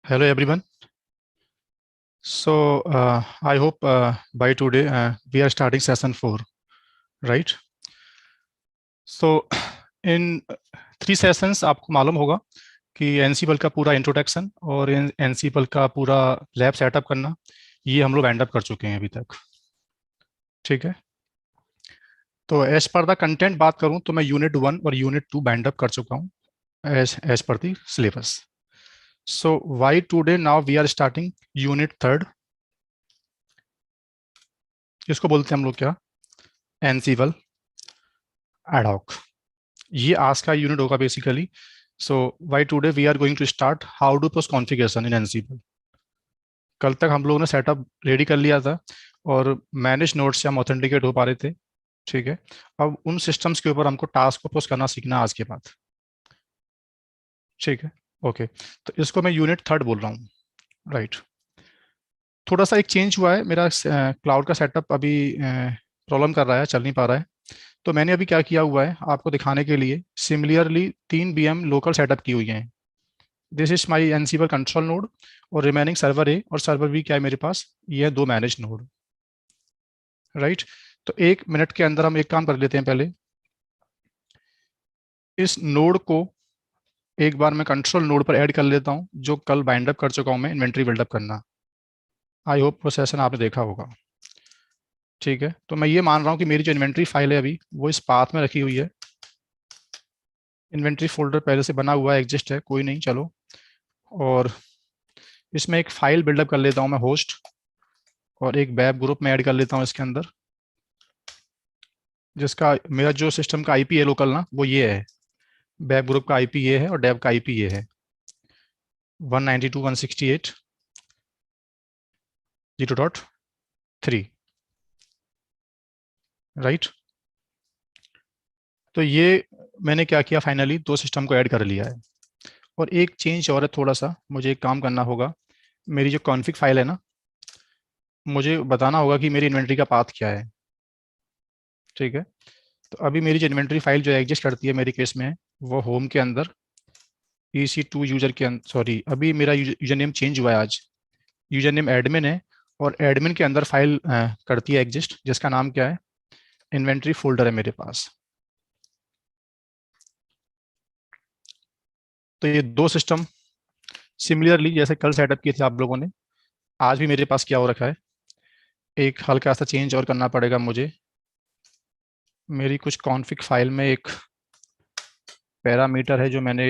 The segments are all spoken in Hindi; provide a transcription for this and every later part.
Hello everyone. I hope by today we are starting session 4, right? So in 3 sessions आपको मालूम होगा कि एनसीपल का पूरा इंट्रोडक्शन और एनसीपल का पूरा लैब सेटअप करना ये हम लोग एंड अप कर चुके हैं अभी तक। ठीक है, तो एज पर द कंटेंट बात करूं तो मैं यूनिट 1 और यूनिट 2 बैंड अप कर चुका हूं as per the syllabus. So why today now we are starting unit 3। इसको बोलते हैं हम लोग क्या, एनसीपल एडहॉक। ये आज का यूनिट होगा basically. So why today we are going to start how to post configuration in Ansible. कल तक हम लोगों ने सेटअप रेडी कर लिया था और मैनेज नोड्स से हम ऑथेंटिकेट हो पा रहे थे। ठीक है, अब उन सिस्टम्स के ऊपर हमको टास्क को पोस्ट करना सीखना आज के बाद। ठीक है, ओके, तो इसको मैं यूनिट 3 बोल रहा हूँ, राइट। थोड़ा सा एक चेंज हुआ है, मेरा क्लाउड का सेटअप अभी प्रॉब्लम कर रहा है, चल नहीं पा रहा है। तो मैंने अभी क्या किया हुआ है आपको दिखाने के लिए, सिमिलरली 3 VM लोकल सेटअप की हुई हैं। This is my Ansible control node और रिमेनिंग सर्वर ए और सर्वर बी क्या है मेरे पास, ये है 2 मैनेज नोड, राइट। तो 1 मिनट के अंदर हम एक काम कर लेते हैं। पहले इस नोड को एक बार मैं कंट्रोल नोड पर ऐड कर लेता हूं, जो कल बाइंड अप कर चुका हूं मैं, इन्वेंट्री बिल्डअप करना। आई होप वो सेशन आपने देखा होगा। ठीक है, तो मैं ये मान रहा हूँ कि मेरी जो इन्वेंट्री फाइल है अभी वो इस पाथ में रखी हुई है। इन्वेंट्री फोल्डर पहले से बना हुआ है, एग्जिस्ट है, कोई नहीं, चलो। और इसमें एक फाइल बिल्डअप कर लेता हूँ मैं, होस्ट, और एक वेब ग्रुप में ऐड कर लेता हूँ इसके अंदर, जिसका मेरा जो सिस्टम का आईपी है लोकल ना, वो ये है। वेब ग्रुप का आईपी ये है और डेव का आईपी ये है, 192.168.0.3, राइट। तो ये मैंने क्या किया, फाइनली 2 सिस्टम को ऐड कर लिया है। और एक चेंज और है, थोड़ा सा मुझे एक काम करना होगा। मेरी जो कॉन्फ़िग फाइल है ना, मुझे बताना होगा कि मेरी इन्वेंट्री का पाथ क्या है। ठीक है, तो अभी मेरी जो इन्वेंट्री फाइल जो एग्जिस्ट करती है मेरे केस में, वो होम के अंदर EC2 यूजर के अंदर, सॉरी, अभी मेरा यूजर नेम चेंज हुआ है आज। यूजर नेम एडमिन है और एडमिन के अंदर फाइल करती है एग्जिस्ट, जिसका नाम क्या है, इन्वेंट्री फोल्डर है मेरे पास। तो ये 2 सिस्टम सिमिलरली जैसे कल सेटअप किए थे आप लोगों ने, आज भी मेरे पास क्या हो रखा है, एक हल्का सा चेंज और करना पड़ेगा मुझे। मेरी कुछ कॉन्फ़िग फाइल में एक पैरामीटर है जो मैंने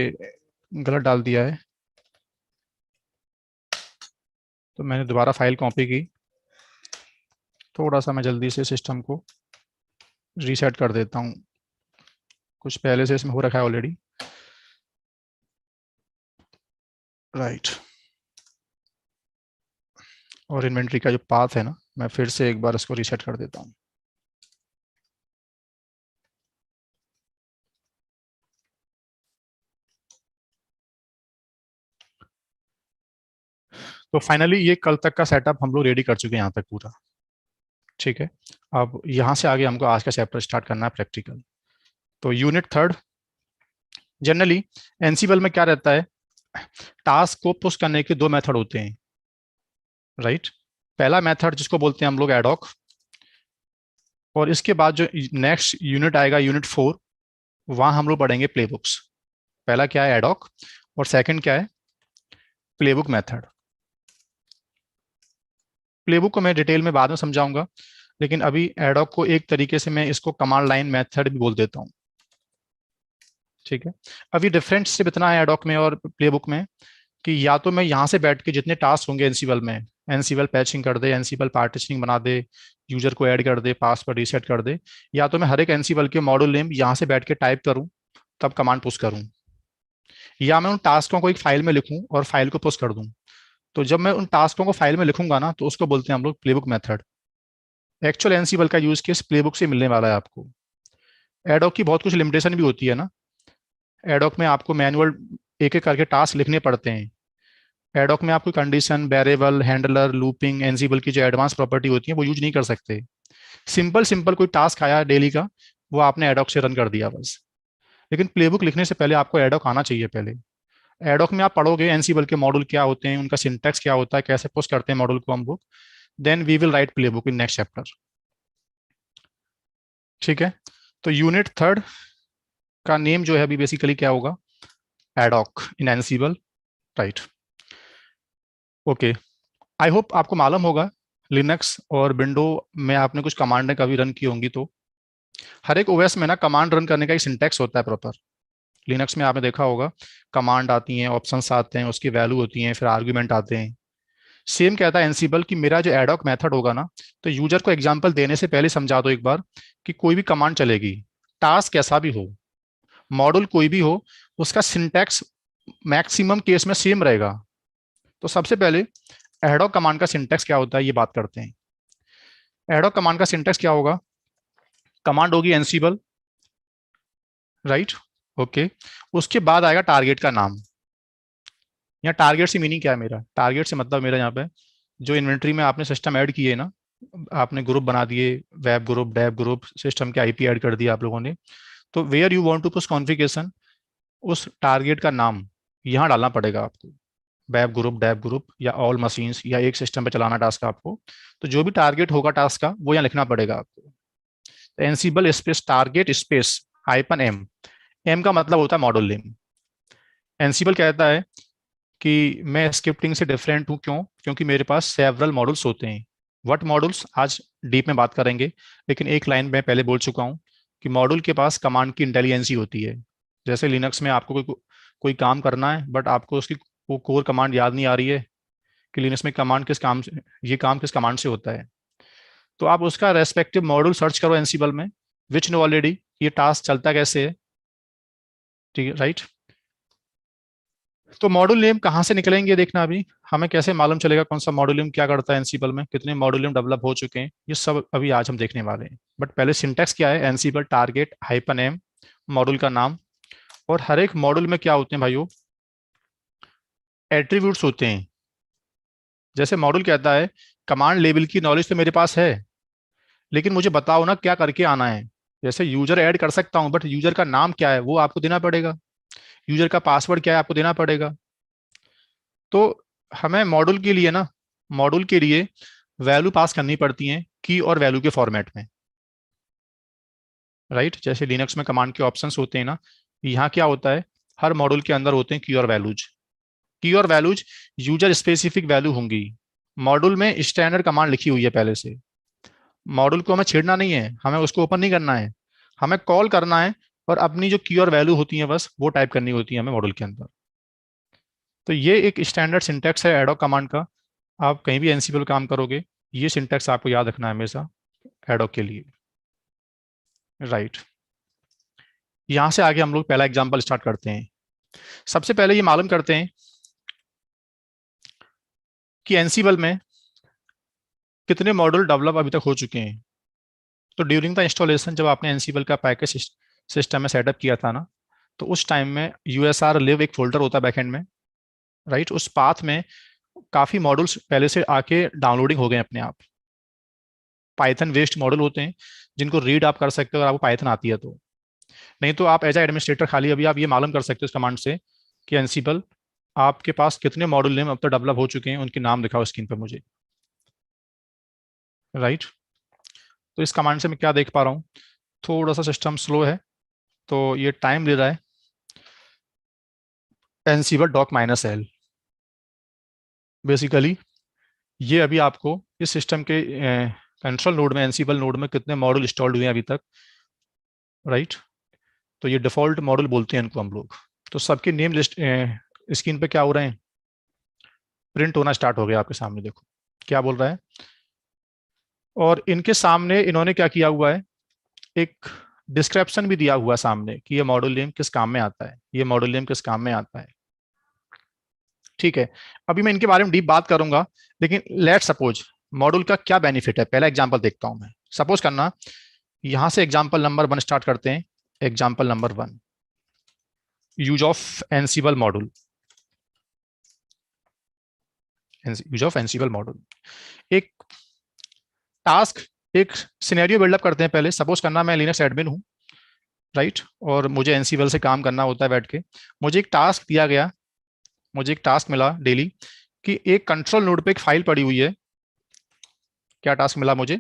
गलत डाल दिया है, तो मैंने दोबारा फाइल कॉपी की। थोड़ा सा मैं जल्दी से सिस्टम को रीसेट कर देता हूँ, कुछ पहले से इसमें हो रखा है ऑलरेडी, राइट। और इन्वेंट्री का जो पाथ है ना, मैं फिर से एक बार इसको रीसेट कर देता हूँ। तो फाइनली ये कल तक का सेटअप हम लोग रेडी कर चुके हैं यहाँ तक पूरा। ठीक है, अब यहाँ से आगे हमको आज का चैप्टर स्टार्ट करना है, प्रैक्टिकल। तो यूनिट 3, जनरली एनसीपल में क्या रहता है, टास्क को पुश करने के 2 मेथड होते हैं, राइट। पहला मेथड जिसको बोलते हैं हम लोग एडॉक, और इसके बाद जो नेक्स्ट यूनिट आएगा यूनिट 4, वहां हम लोग पढ़ेंगे प्लेबुक्स। पहला क्या है, एडॉक, और सेकंड क्या है, प्लेबुक मेथड। प्लेबुक को मैं डिटेल में बाद में समझाऊंगा, लेकिन अभी एडॉक को एक तरीके से मैं इसको कमांड लाइन मेथड भी बोल देता हूँ। ठीक है, अभी डिफरेंस सिर्फ इतना है एडॉक में और प्लेबुक में, कि या तो मैं यहाँ से बैठ के जितने टास्क होंगे एनसीपल में, एनसीपल पैचिंग कर दे, एनसीपल पार्टीशनिंग बना दे, यूजर को ऐड कर दे, पासवर्ड रीसेट कर दे, या तो मैं हर एक एनसीपल के मॉड्यूल नेम यहाँ से बैठ के टाइप करूँ, तब कमांड पुश करूँ, या मैं उन टास्कों को एक फाइल में लिखूं और फाइल को पुश कर दूं। तो जब मैं उन टास्कों को फाइल में लिखूंगा ना, तो उसको बोलते हैं हम लोग प्लेबुक मेथड। एक्चुअल एनसीपल का यूज केस प्लेबुक से मिलने वाला है आपको। एडॉक की बहुत कुछ लिमिटेशन भी होती है ना, एडॉक में आपको मैनुअल एक एक करके टास्क लिखने पड़ते हैं। एडॉक में आपको condition, variable, handler, looping, Ansible की जो एडवांस प्रॉपर्टी होती है वो यूज नहीं कर सकते। सिंपल सिंपल कोई टास्क आया डेली का, वो आपने एडॉक से रन कर दिया बस। लेकिन प्लेबुक लिखने से पहले आपको एडॉक आना चाहिए पहले। एडॉक में आप पढ़ोगे एनसीबल के मॉड्यूल क्या होते हैं, उनका सिंटैक्स क्या होता है, कैसे पुश करते हैं मॉड्यूल को हम लोग। Then we will write playbook in next chapter. ठीक है, तो यूनिट थर्ड का नेम जो है अभी बेसिकली क्या होगा, ad hoc in Ansible, right. Okay, I hope आपको मालूम होगा लिनक्स और विंडो में आपने कुछ कमांडें कभी रन की होंगी, तो हर एक ओएस में ना कमांड रन करने का एक सिंटैक्स होता है प्रॉपर। लिनक्स में आपने देखा होगा कमांड आती हैं, ऑप्शंस आते हैं, उसकी वैल्यू होती हैं, फिर आर्गुमेंट आते हैं। सेम कहता है एनसीबल कि मेरा जो एडॉक मेथड होगा ना, तो यूजर को एग्जांपल देने से पहले समझा दो एक बार कि कोई भी कमांड चलेगी, टास्क कैसा भी हो, मॉड्यूल कोई भी हो, उसका सिंटैक्स मैक्सिमम केस में सेम रहेगा। तो सबसे पहले एडॉक कमांड का सिंटैक्स क्या होता है ये बात करते हैं। एडॉक कमांड का सिंटैक्स क्या होगा, कमांड होगी एनसीबल, राइट, ओके। उसके बाद आएगा टारगेट का नाम। यहाँ टारगेट से मीनिंग क्या है, मेरा टारगेट से मतलब मेरा यहाँ पे जो इन्वेंट्री में आपने सिस्टम ऐड किए ना, आपने ग्रुप बना दिए, web group, dev group, system के आईपी ऐड कर दिया आप लोगों ने, तो where you want to push configuration, उस टारगेट का नाम यहाँ डालना पड़ेगा आपको। वेब ग्रुप, डेव ग्रुप या ऑल मशीन्स या एक सिस्टम पे चलाना टास्क आपको, तो जो भी टारगेट होगा टास्क का वो यहाँ लिखना पड़ेगा आपको। Ansible space target space hyphen M, M का मतलब होता है मॉड्यूल नेम। एनसीबल कहता है कि मैं स्क्रिप्टिंग से डिफरेंट हूँ, क्यों, क्योंकि मेरे पास सेवरल मॉड्यूल्स होते हैं। व्हाट मॉड्यूल्स आज डीप में बात करेंगे, लेकिन एक लाइन में पहले बोल चुका हूँ कि मॉड्यूल के पास कमांड की इंटेलिजेंसी होती है। जैसे लिनक्स में आपको कोई काम करना है बट आपको उसकी वो कोर कमांड याद नहीं आ रही है कि लिनक्स में कमांड किस काम से, ये काम किस कमांड से होता है, तो आप उसका रेस्पेक्टिव मॉड्यूल सर्च करो एनसीबल में, विच नो ऑलरेडी ये टास्क चलता कैसे है। ठीक है, राइट। तो मॉड्यूल नेम कहाँ से निकलेंगे देखना, अभी हमें कैसे मालूम चलेगा कौन सा मॉड्यूल नेम क्या करता है एनसीबल में, कितने मॉड्यूल नेम डेवलप हो चुके हैं, ये सब अभी आज हम देखने वाले हैं। बट पहले सिंटैक्स क्या है, Ansible target hyphen M, module का नाम। और हर एक मॉड्यूल में क्या होते हैं भाइयों, एट्रीब्यूट्स होते हैं। जैसे मॉड्यूल कहता है कमांड लेवल की नॉलेज तो मेरे पास है, लेकिन मुझे बताओ ना क्या करके आना है। जैसे यूजर ऐड कर सकता हूँ बट यूजर का नाम क्या है वो आपको देना पड़ेगा, यूजर का पासवर्ड क्या है आपको देना पड़ेगा। तो हमें मॉड्यूल के लिए ना, मॉड्यूल के लिए वैल्यू पास करनी पड़ती हैं की और वैल्यू के फॉर्मेट में, राइट। जैसे लिनक्स में कमांड के ऑप्शंस होते हैं ना, यहाँ क्या होता है, हर मॉड्यूल के अंदर होते हैं की और वैल्यूज। की और वैल्यूज यूजर स्पेसिफिक वैल्यू होंगी। मॉड्यूल में स्टैंडर्ड कमांड लिखी हुई है पहले से, मॉड्यूल को हमें छेड़ना नहीं है, हमें उसको ओपन नहीं करना है, हमें कॉल करना है और अपनी जो की और वैल्यू होती है बस वो टाइप करनी होती है हमें मॉड्यूल के अंदर। तो ये एक स्टैंडर्ड सिंटैक्स है एडॉक कमांड का। आप कहीं भी एनसीबल काम करोगे ये सिंटैक्स आपको याद रखना है हमेशा एडॉक के लिए, राइट। यहां से आगे हम लोग पहला एग्जांपल स्टार्ट करते हैं। सबसे पहले ये मालूम करते हैं कि एनसीबल में कितने मॉड्यूल डेवलप अभी तक हो चुके हैं। तो ड्यूरिंग द इंस्टॉलेशन जब आपने एनसीबल का पैकेज सिस्टम में सेटअप किया था ना, तो उस टाइम में यूएसआर लिव एक फोल्डर होता है बैकएंड में, राइट। उस पाथ में काफी मॉड्यूल्स पहले से आके डाउनलोडिंग हो गए अपने आप। पाइथन वेस्ट मॉडल होते हैं जिनको रीड आप कर सकते हो अगर आपको पाइथन आती है तो, नहीं तो आप एज ए एडमिनिस्ट्रेटर खाली अभी आप ये मालूम कर सकते हो इस कमांड से कि एनसीबल आपके पास कितने मॉड्यूल नेम अब तक डेवलप हो चुके हैं उनके नाम दिखाओ स्क्रीन पर मुझे, राइट। तो इस कमांड से मैं क्या देख पा रहा हूँ, थोड़ा सा सिस्टम स्लो है तो ये टाइम ले रहा है। Ansible doc minus L, basically ये अभी आपको इस सिस्टम के कंट्रोल नोड में, एनसीबल नोड में कितने मॉड्यूल इंस्टॉल्ड हुए हैं अभी तक, राइट। तो ये डिफॉल्ट मॉड्यूल बोलते हैं इनको हम लोग। तो सबके नेम लिस्ट स्क्रीन पे क्या हो रहे हैं, प्रिंट होना स्टार्ट हो गया आपके सामने, देखो क्या बोल रहा है। और इनके सामने इन्होंने क्या किया हुआ है, एक डिस्क्रिप्शन भी दिया हुआ है सामने कि ये मॉड्यूल नेम किस काम में आता है, ये मॉड्यूल नेम किस काम में आता है, ठीक है। अभी मैं इनके बारे में डीप बात करूंगा, लेकिन लेट सपोज मॉड्यूल का क्या बेनिफिट है, पहला एग्जांपल देखता हूं मैं। सपोज करना यहां से एग्जांपल नंबर 1 स्टार्ट करते हैं। Example number 1, use of Ansible module, use of Ansible module. एक टास्क, एक सिनेरियो बिल्डअप करते हैं पहले। सपोज करना मैं लिनक्स एडमिन हूँ, राइट, और मुझे एनसीबल से काम करना होता है बैठ के। मुझे एक टास्क दिया गया मुझे एक टास्क मिला डेली कि एक कंट्रोल नोड पे एक फाइल पड़ी हुई है। क्या टास्क मिला मुझे?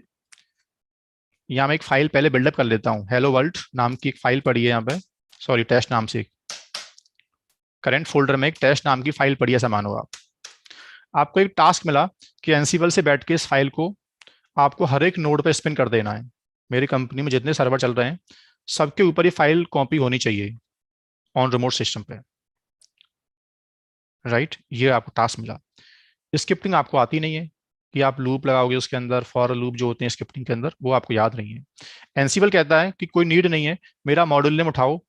यहाँ मैं एक फाइल पहले बिल्डअप कर लेता हूँ। हेलो वर्ल्ड नाम की एक फाइल पड़ी है यहाँ पे, सॉरी टेस्ट नाम से, करंट फोल्डर में एक टेस्ट नाम की फाइल पड़ी है, ऐसा मानो आप। आपको एक टास्क मिला कि एनसिबल से बैठ के इस फाइल को आपको हर एक नोड पे स्पिन कर देना है। मेरी कंपनी में जितने सर्वर चल रहे हैं सबके ऊपर ये फाइल कॉपी होनी चाहिए ऑन रिमोट सिस्टम पे, राइट। ये आपको टास्क मिला। स्क्रिप्टिंग आपको आती नहीं है कि आप लूप लगाओगे उसके अंदर, फॉर लूप जो होते हैं स्क्रिप्टिंग के अंदर, वो आपको याद नहीं है। एनसिबल कहता है कि कोई नीड नहीं है, मेरा मॉड्यूल नेम उठाओ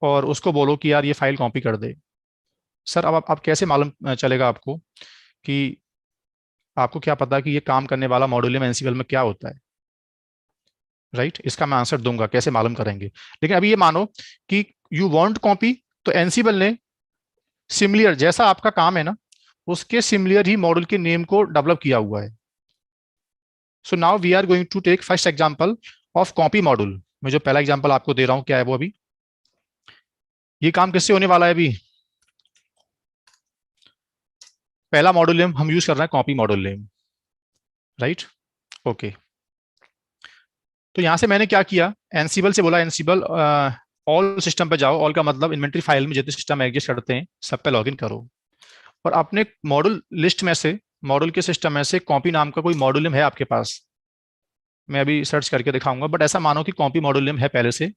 और उसको बोलो कि यार ये फाइल कॉपी कर दे। सर अब आप कैसे मालूम चलेगा आपको कि, आपको क्या पता कि ये काम करने वाला मॉड्यूल नेम एनसिबल में क्या होता है, राइट। इसका मैं आंसर दूंगा, कैसे मालूम करेंगे। लेकिन अभी ये मानो कि यू वांट कॉपी, तो एनसिबल ने सिमिलर, जैसा आपका काम है ना उसके सिमिलर ही मॉडल के नेम को डेवलप किया हुआ है। So now we are going to take first example of copy module. मैं जो पहला एग्जांपल आपको दे रहा हूं क्या है वो, अभी ये काम किससे होने वाला है। अभी पहला मॉड्यूल नेम हम यूज कर रहे हैं copy module name, right. Okay, तो यहां से मैंने क्या किया, एनसिबल से बोला एनसिबल ऑल सिस्टम पे जाओ। ऑल का मतलब इन्वेंटरी फाइल में जितने सिस्टम एग्जिस्ट करते हैं सब पे लॉगिन करो, और अपने मॉड्यूल लिस्ट में से, मॉड्यूल के सिस्टम में से कॉपी नाम का कोई मॉड्यूल नेम है आपके पास। मैं अभी सर्च करके दिखाऊंगा, बट ऐसा मानो कि कॉपी मॉड्यूल नेम है पहले से,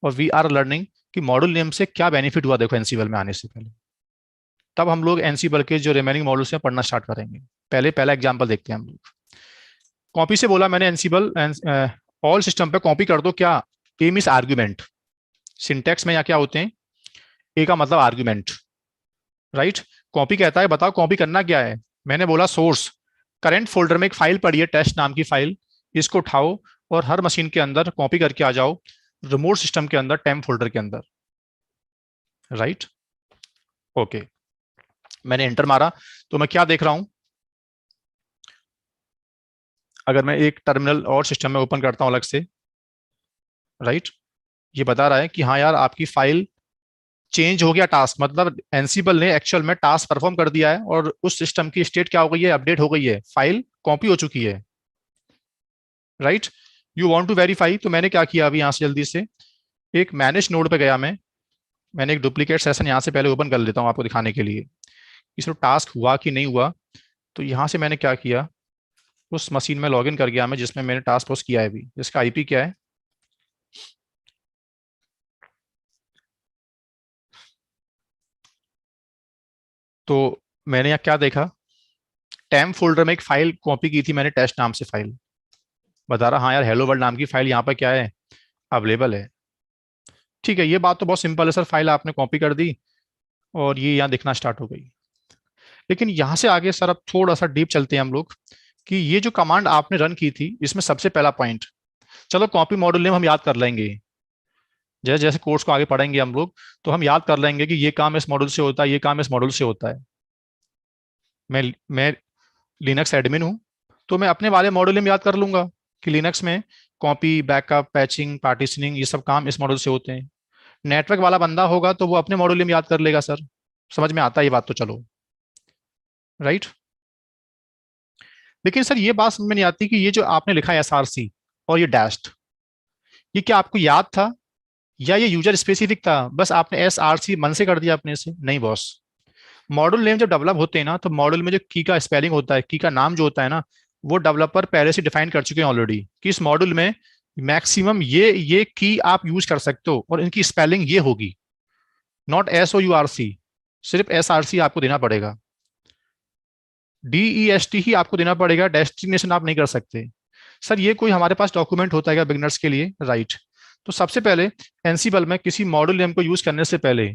और वी आर लर्निंग कि मॉड्यूल नेम से क्या बेनिफिट हुआ देखो एनसिबल में आने से पहले। तब हम लोग एनसिबल के जो रिमेनिंग मॉड्यूल्स हैं पढ़ना स्टार्ट करेंगे। पहले पहला एग्जाम्पल देखते हैं हम लोग। कॉपी से बोला मैंने एनसिबल ऑल सिस्टम पे कॉपी कर दो क्या, ए मींस आर्ग्यूमेंट। सिंटेक्स में यहाँ क्या होते हैं, ए का मतलब आर्ग्यूमेंट, राइट। कॉपी कहता है बताओ कॉपी करना क्या है। मैंने बोला सोर्स, करंट फोल्डर में एक फाइल पड़ी है टेस्ट नाम की फाइल, इसको उठाओ और हर मशीन के अंदर कॉपी करके आ जाओ रिमोट सिस्टम के अंदर टेम्प फोल्डर के अंदर, राइट। ओके, मैंने एंटर मारा तो मैं क्या देख रहा हूं, अगर मैं एक टर्मिनल और सिस्टम में ओपन करता हूं अलग से, राइट, ये बता रहा है कि हाँ यार आपकी फाइल चेंज हो गया टास्क, मतलब एनसिबल ने एक्चुअल में टास्क परफॉर्म कर दिया है और उस सिस्टम की स्टेट क्या हो गई है, अपडेट हो गई है, फाइल कॉपी हो चुकी है, right. You want to verify, तो मैंने क्या किया अभी यहां से जल्दी से एक मैनेज नोड पे गया मैंने एक डुप्लीकेट सेशन यहाँ से पहले ओपन कर लेता हूँ आपको दिखाने के लिए इसमें टास्क हुआ कि नहीं हुआ। तो यहाँ से मैंने क्या किया, उस मशीन में लॉगिन कर गया मैं जिसमें मैंने टास्क पोस्ट किया है अभी, जिसका आईपी क्या है, तो मैंने यहाँ क्या देखा, टेम्प फोल्डर में एक फाइल कॉपी की थी मैंने टेस्ट नाम से फाइल, बता रहा हाँ यार हेलो वर्ल्ड नाम की फाइल यहाँ पर क्या है, अवेलेबल है। ठीक है, ये बात तो बहुत सिंपल है सर, फाइल आपने कॉपी कर दी और ये यहाँ दिखना स्टार्ट हो गई। लेकिन यहाँ से आगे सर अब थोड़ा सा डीप चलते हैं हम लोग कि ये जो कमांड आपने रन की थी इसमें सबसे पहला पॉइंट, चलो कॉपी मॉड्यूल नेम हम याद कर लेंगे, जैसे जैसे कोर्स को आगे पढ़ेंगे हम लोग तो हम याद कर लेंगे कि ये काम इस मॉड्यूल से होता है, ये काम इस मॉड्यूल से होता है। मैं लिनक्स एडमिन हूँ, तो मैं अपने वाले मॉड्यूल में याद कर लूंगा कि लिनक्स में कॉपी बैकअप पैचिंग पार्टीशनिंग ये सब काम इस मॉड्यूल से होते हैं। नेटवर्क वाला बंदा होगा तो वो अपने मॉड्यूल में याद कर लेगा सर, समझ में आता है ये बात तो, चलो राइट। लेकिन सर ये बात समझ में नहीं आती कि ये जो आपने लिखा है एसआरसी और ये डैश्ड, ये क्या आपको याद था या ये यूजर स्पेसिफिक था, बस आपने एस आर सी मन से कर दिया अपने से? नहीं बॉस, मॉड्यूल नेम जब डेवलप होते हैं ना तो मॉड्यूल में जो की का स्पेलिंग होता है, की का नाम जो होता है ना, वो डेवलपर पहले से डिफाइन कर चुके हैं ऑलरेडी कि इस मॉड्यूल में मैक्सिमम ये की आप यूज कर सकते हो और इनकी स्पेलिंग ये होगी, not S O U R C, सिर्फ एस आर सी आपको देना पड़ेगा, डी ई एस टी ही आपको देना पड़ेगा, डेस्टिनेशन आप नहीं कर सकते। सर ये कोई हमारे पास डॉक्यूमेंट होता है क्या बिगनर्स के लिए, राइट। तो सबसे पहले एनसिबल में किसी मॉड्यूल नेम को यूज करने से पहले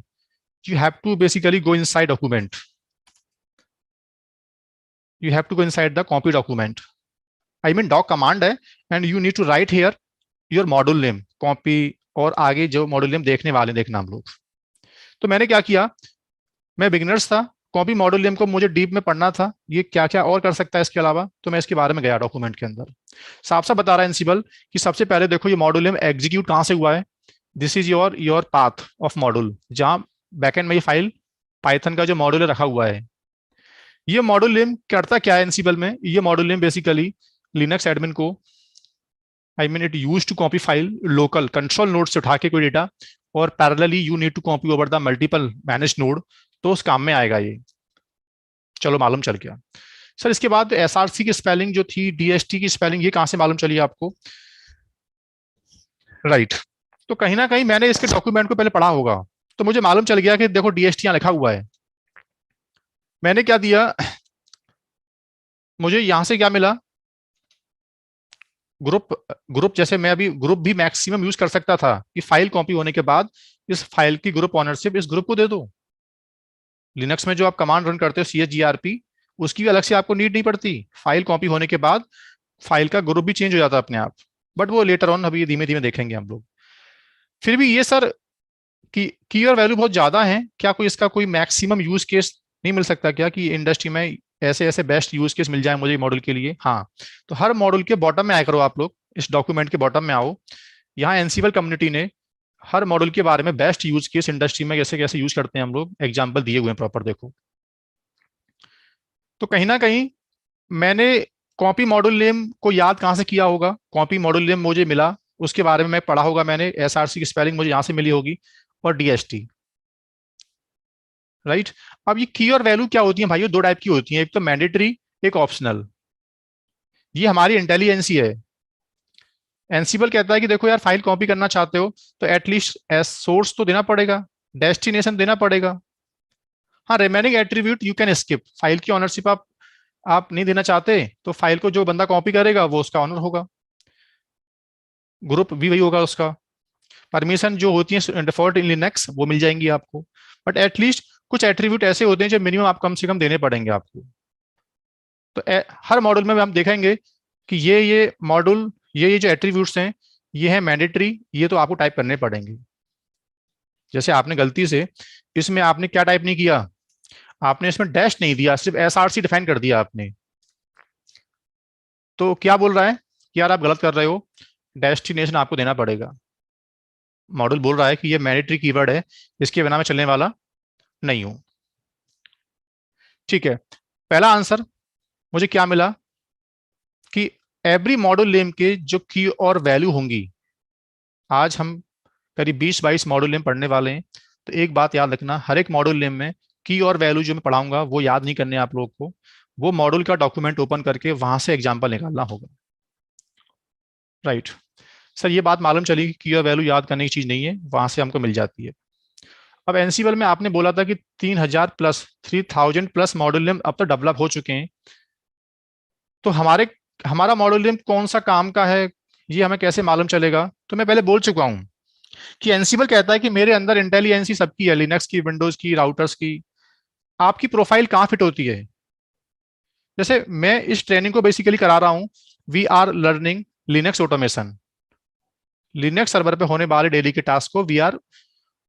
you have to basically go inside document, you have to go inside the copy document, I mean doc command है, and you need to write here your module name copy, और आगे जो मॉड्यूल नेम देखने वाले देखना हम लोग। तो मैंने क्या किया, मैं बिगनर्स था, कॉपी मॉड्यूल नेम को मुझे डीप में पढ़ना था, ये क्या क्या और कर सकता है इसके अलावा, तो मैं इसके बारे में गया डॉक्यूमेंट के अंदर। साफ साफ बता रहा है एनसिबल कि सबसे पहले देखो ये मॉड्यूल नेम एग्जीक्यूट कहां से हुआ है, this is your path of module, जहां बैकएंड में ये फाइल पाइथन का जो मॉड्यूल रखा हुआ है, ये मॉड्यूल नेम करता क्या है एनसीबल में, ये module name basically Linux admin को, I mean it use to copy file local control node से उठा के कोई डेटा, और parallelly you need to copy over the multiple manage node, तो उस काम में आएगा ये। चलो मालूम चल गया। सर इसके बाद एसआरसी की स्पेलिंग जो थी, डीएसटी की स्पेलिंग, ये कहां से मालूम चली आपको? राइट। तो कहीं ना कहीं मैंने इसके डॉक्यूमेंट को पहले पढ़ा होगा, तो मुझे मालूम चल गया कि देखो डीएसटी यहां लिखा हुआ है। मैंने क्या दिया, मुझे यहां से क्या मिला, ग्रुप। ग्रुप जैसे मैं अभी ग्रुप भी मैक्सिमम यूज कर सकता था कि फाइल कॉपी होने के बाद इस फाइल की ग्रुप ऑनरशिप इस ग्रुप को दे दो। लिनक्स में जो आप कमांड रन करते हो CHGRP, उसकी भी अलग से आपको नीड नहीं पड़ती। फाइल कॉपी होने के बाद फाइल का ग्रुप भी चेंज हो जाता है अपने आप, बट वो लेटर ऑन, अभी धीमे धीमे देखेंगे हम लोग। फिर भी ये सर की और वैल्यू बहुत ज्यादा है क्या, कोई इसका कोई मैक्सिमम यूज केस नहीं मिल सकता क्या, कि इंडस्ट्री में ऐसे ऐसे बेस्ट यूज केस मिल जाए मुझे मॉडल के लिए? हाँ। तो हर मॉडल के बॉटम में आया करो आप लोग, इस डॉक्यूमेंट के बॉटम में आओ। यहाँ एनसीबल कम्युनिटी ने हर मॉडल के बारे में बेस्ट यूज केस इंडस्ट्री में कैसे कैसे यूज करते हैं हम लोग, एग्जाम्पल दिए हुए हैं प्रॉपर, देखो। तो कहीं ना कहीं मैंने कॉपी मॉडल नेम को याद कहाँ से किया होगा, कॉपी मॉडल नेम मुझे मिला, उसके बारे में मैं पढ़ा होगा मैंने, एसआरसी की स्पेलिंग मुझे यहाँ से मिली होगी, और डीएसटी। राइट। अब ये की और वैल्यू क्या होती है भाइयों? दो टाइप की होती है, एक तो मैंडेटरी, एक ऑप्शनल। ये हमारी इंटेलिजेंसी है। एनसीबल कहता है कि देखो यार, फाइल कॉपी करना चाहते हो तो एटलीस्ट एस सोर्स तो देना पड़ेगा, डेस्टिनेशन देना पड़ेगा। हाँ, remaining attribute you can skip. File की ऑनरशिप आप नहीं देना चाहते तो फाइल को जो बंदा कॉपी करेगा वो उसका ऑनर होगा, ग्रुप भी वही होगा उसका। परमिशन जो होती है डिफॉल्ट इन लिनक्स वो मिल जाएंगी आपको, बट एटलीस्ट कुछ एट्रीब्यूट ऐसे होते हैं जो मिनिमम आप कम से कम देने पड़ेंगे आपको। तो हर मॉड्यूल में हम देखेंगे कि ये मॉड्यूल, ये जो एट्रीब्यूट्स हैं, ये है मैंडेटरी, ये तो आपको टाइप करने पड़ेंगे। जैसे आपने गलती से इसमें आपने क्या टाइप नहीं किया, आपने इसमें डैश नहीं दिया, सिर्फ एसआरसी डिफाइन कर दिया आपने, तो क्या बोल रहा है कि यार आप गलत कर रहे हो, डेस्टिनेशन आपको देना पड़ेगा। मॉडल बोल रहा है कि ये मैंडेटरी कीवर्ड है, इसके बिना मैं चलने वाला नहीं हूं। ठीक है, पहला आंसर मुझे क्या मिला कि एवरी मॉडल नेम के जो की और वैल्यू होंगी, आज हम करीब 20-22 मॉडल नेम पढ़ने वाले हैं, तो एक बात याद रखना, हर एक मॉडल नेम में की और वैल्यू जो मैं पढ़ाऊंगा वो याद नहीं करने आप लोगों को, वो मॉडल का डॉक्यूमेंट ओपन करके वहां से एग्जाम्पल निकालना होगा। राइट। सर ये बात मालूम चली कि की और वैल्यू याद करने की चीज नहीं है, वहां से हमको मिल जाती है। अब एनसीबल में आपने बोला था कि 3000 प्लस मॉडल नेम अब तो डेवलप हो चुके हैं, तो हमारा मॉडल नेम कौन सा काम का है, ये हमें कैसे मालूम चलेगा? तो मैं पहले बोल चुका हूं कि एनसीबल कहता है कि मेरे अंदर इंटेलिजेंसी सबकी है, लिनक्स की, विंडोज की, राउटर्स की। आपकी प्रोफाइल कहाँ फिट होती है? जैसे मैं इस ट्रेनिंग को बेसिकली करा रहा हूँ, we are learning Linux automation. Linux server पे होने वाले डेली के टास्क को we are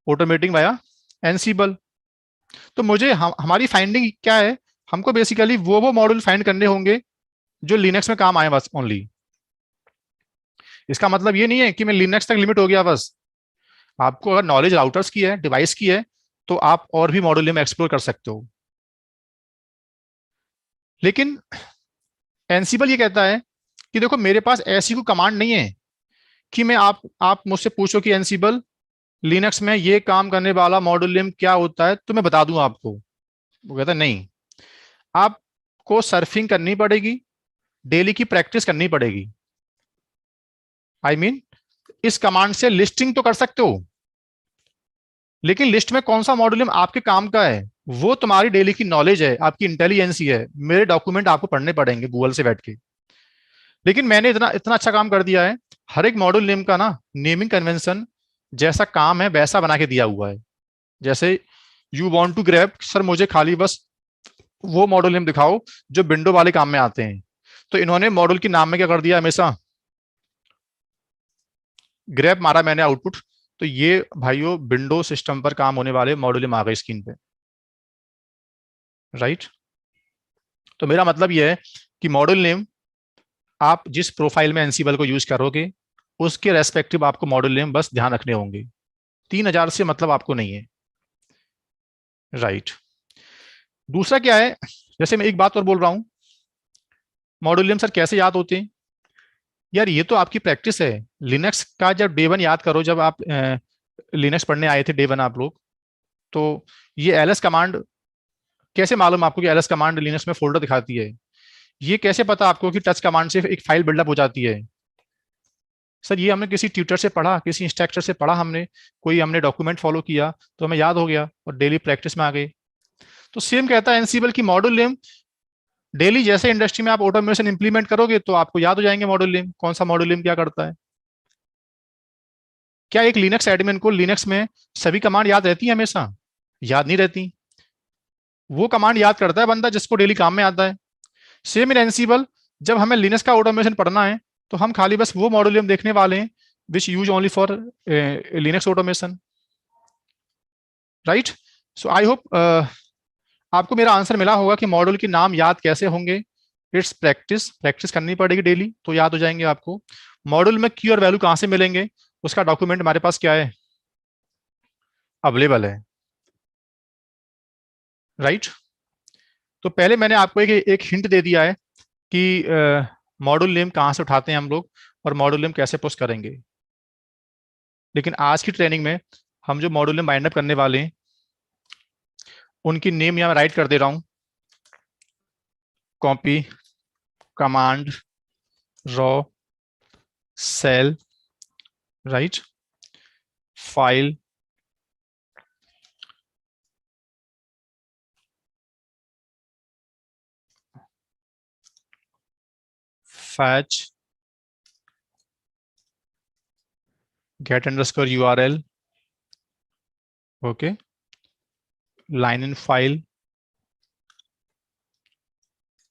automating via Ansible. तो हमारी फाइंडिंग क्या है, हमको बेसिकली वो मॉड्यूल फाइंड करने होंगे जो लिनक्स में काम आए बस ओनली। इसका मतलब ये नहीं है कि मैं लिनक्स तक लिमिट हो गया बस। आपको अगर नॉलेज राउटर्स की है, डिवाइस की है, तो आप और भी मॉड्यूल में एक्सप्लोर कर सकते हो। लेकिन एनसीबल ये कहता है कि देखो मेरे पास ऐसी कोई कमांड नहीं है कि मैं आप मुझसे पूछो कि एनसीबल लिनक्स में ये काम करने वाला मॉड्यूल नेम क्या होता है तो मैं बता दूं आपको। वो कहता है नहीं, आपको सर्फिंग करनी पड़ेगी, डेली की प्रैक्टिस करनी पड़ेगी। आई मीन इस कमांड से लिस्टिंग तो कर सकते हो, लेकिन लिस्ट में कौन सा मॉड्यूल नेम आपके काम का है, वो तुम्हारी डेली की नॉलेज है, आपकी इंटेलिजेंसी है। मेरे डॉक्यूमेंट आपको पढ़ने पड़ेंगे गूगल से बैठ के। लेकिन मैंने इतना इतना अच्छा काम कर दिया है, हर एक मॉड्यूल नेम का ना नेमिंग कन्वेंशन जैसा काम है वैसा बना के दिया हुआ है। जैसे you want to grab, sir मुझे खाली बस वो मॉडल नेम दिखाओ जो विंडो वाले काम में आते हैं, तो इन्होंने मॉडल के नाम में क्या कर दिया, हमेशा ग्रैब मारा मैंने आउटपुट, तो ये भाइयों विंडो सिस्टम पर काम होने वाले मॉडल नेम आ गए स्क्रीन पे। राइट। तो मेरा मतलब ये है कि मॉडल नेम आप जिस प्रोफाइल में एनसीबल को यूज करोगे उसके रेस्पेक्टिव आपको मॉडल नेम बस ध्यान रखने होंगे। 3000 से मतलब आपको नहीं है। राइट। दूसरा क्या है, जैसे मैं एक बात और बोल रहा हूं, मॉड्यूल नेम सर कैसे याद होते हैं? यार ये तो आपकी प्रैक्टिस है। लिनक्स का जब डे वन याद करो, जब आप लिनक्स पढ़ने आए थे डे वन आप लोग, तो ये एलएस कमांड कैसे मालूम आपको कि एलएस कमांड लिनक्स में फोल्डर दिखाती है? ये कैसे पता आपको कि टच कमांड से एक फाइल बिल्डअप हो जाती है? सर ये हमने किसी ट्यूटर से पढ़ा, किसी इंस्ट्रक्टर से पढ़ा, हमने कोई हमने डॉक्यूमेंट फॉलो किया तो हमें याद हो गया और डेली प्रैक्टिस में आ गए। तो सेम कहता है एनसीबल की मॉड्यूल नेम डेली जैसे इंडस्ट्री में आप ऑटोमेशन इंप्लीमेंट करोगे तो आपको याद हो जाएंगे मॉड्यूल नेम, कौन सा मॉड्यूल नेम क्या करता है। क्या एक लिनक्स एडमिन को लिनक्स में सभी कमांड याद रहती है हमेशा? याद नहीं रहती। वो कमांड याद करता है बंदा जिसको डेली काम में आता है। सेम इन एनसीबल, जब हमें लिनक्स का ऑटोमेशन पढ़ना है तो हम खाली बस वो मॉड्यूल नेम देखने वाले हैं विच use only for Linux automation. Right. So I hope आपको मेरा आंसर मिला होगा कि मॉड्यूल के नाम याद कैसे होंगे। इट्स प्रैक्टिस, प्रैक्टिस करनी पड़ेगी डेली तो याद हो जाएंगे आपको। मॉड्यूल में की और वैल्यू कहाँ से मिलेंगे, उसका डॉक्यूमेंट हमारे पास क्या है, अवेलेबल है। राइट। तो पहले मैंने आपको एक हिंट दे दिया है कि मॉड्यूल नेम कहाँ से उठाते हैं हम लोग और मॉड्यूल नेम कैसे पोस्ट करेंगे। लेकिन आज की ट्रेनिंग में हम जो मॉड्यूल नेम बाइंड अप करने वाले हैं उनकी नेम यहाँ राइट कर दे रहा हूँ। Copy command raw shell, right, file fetch get underscore url, okay, line in file,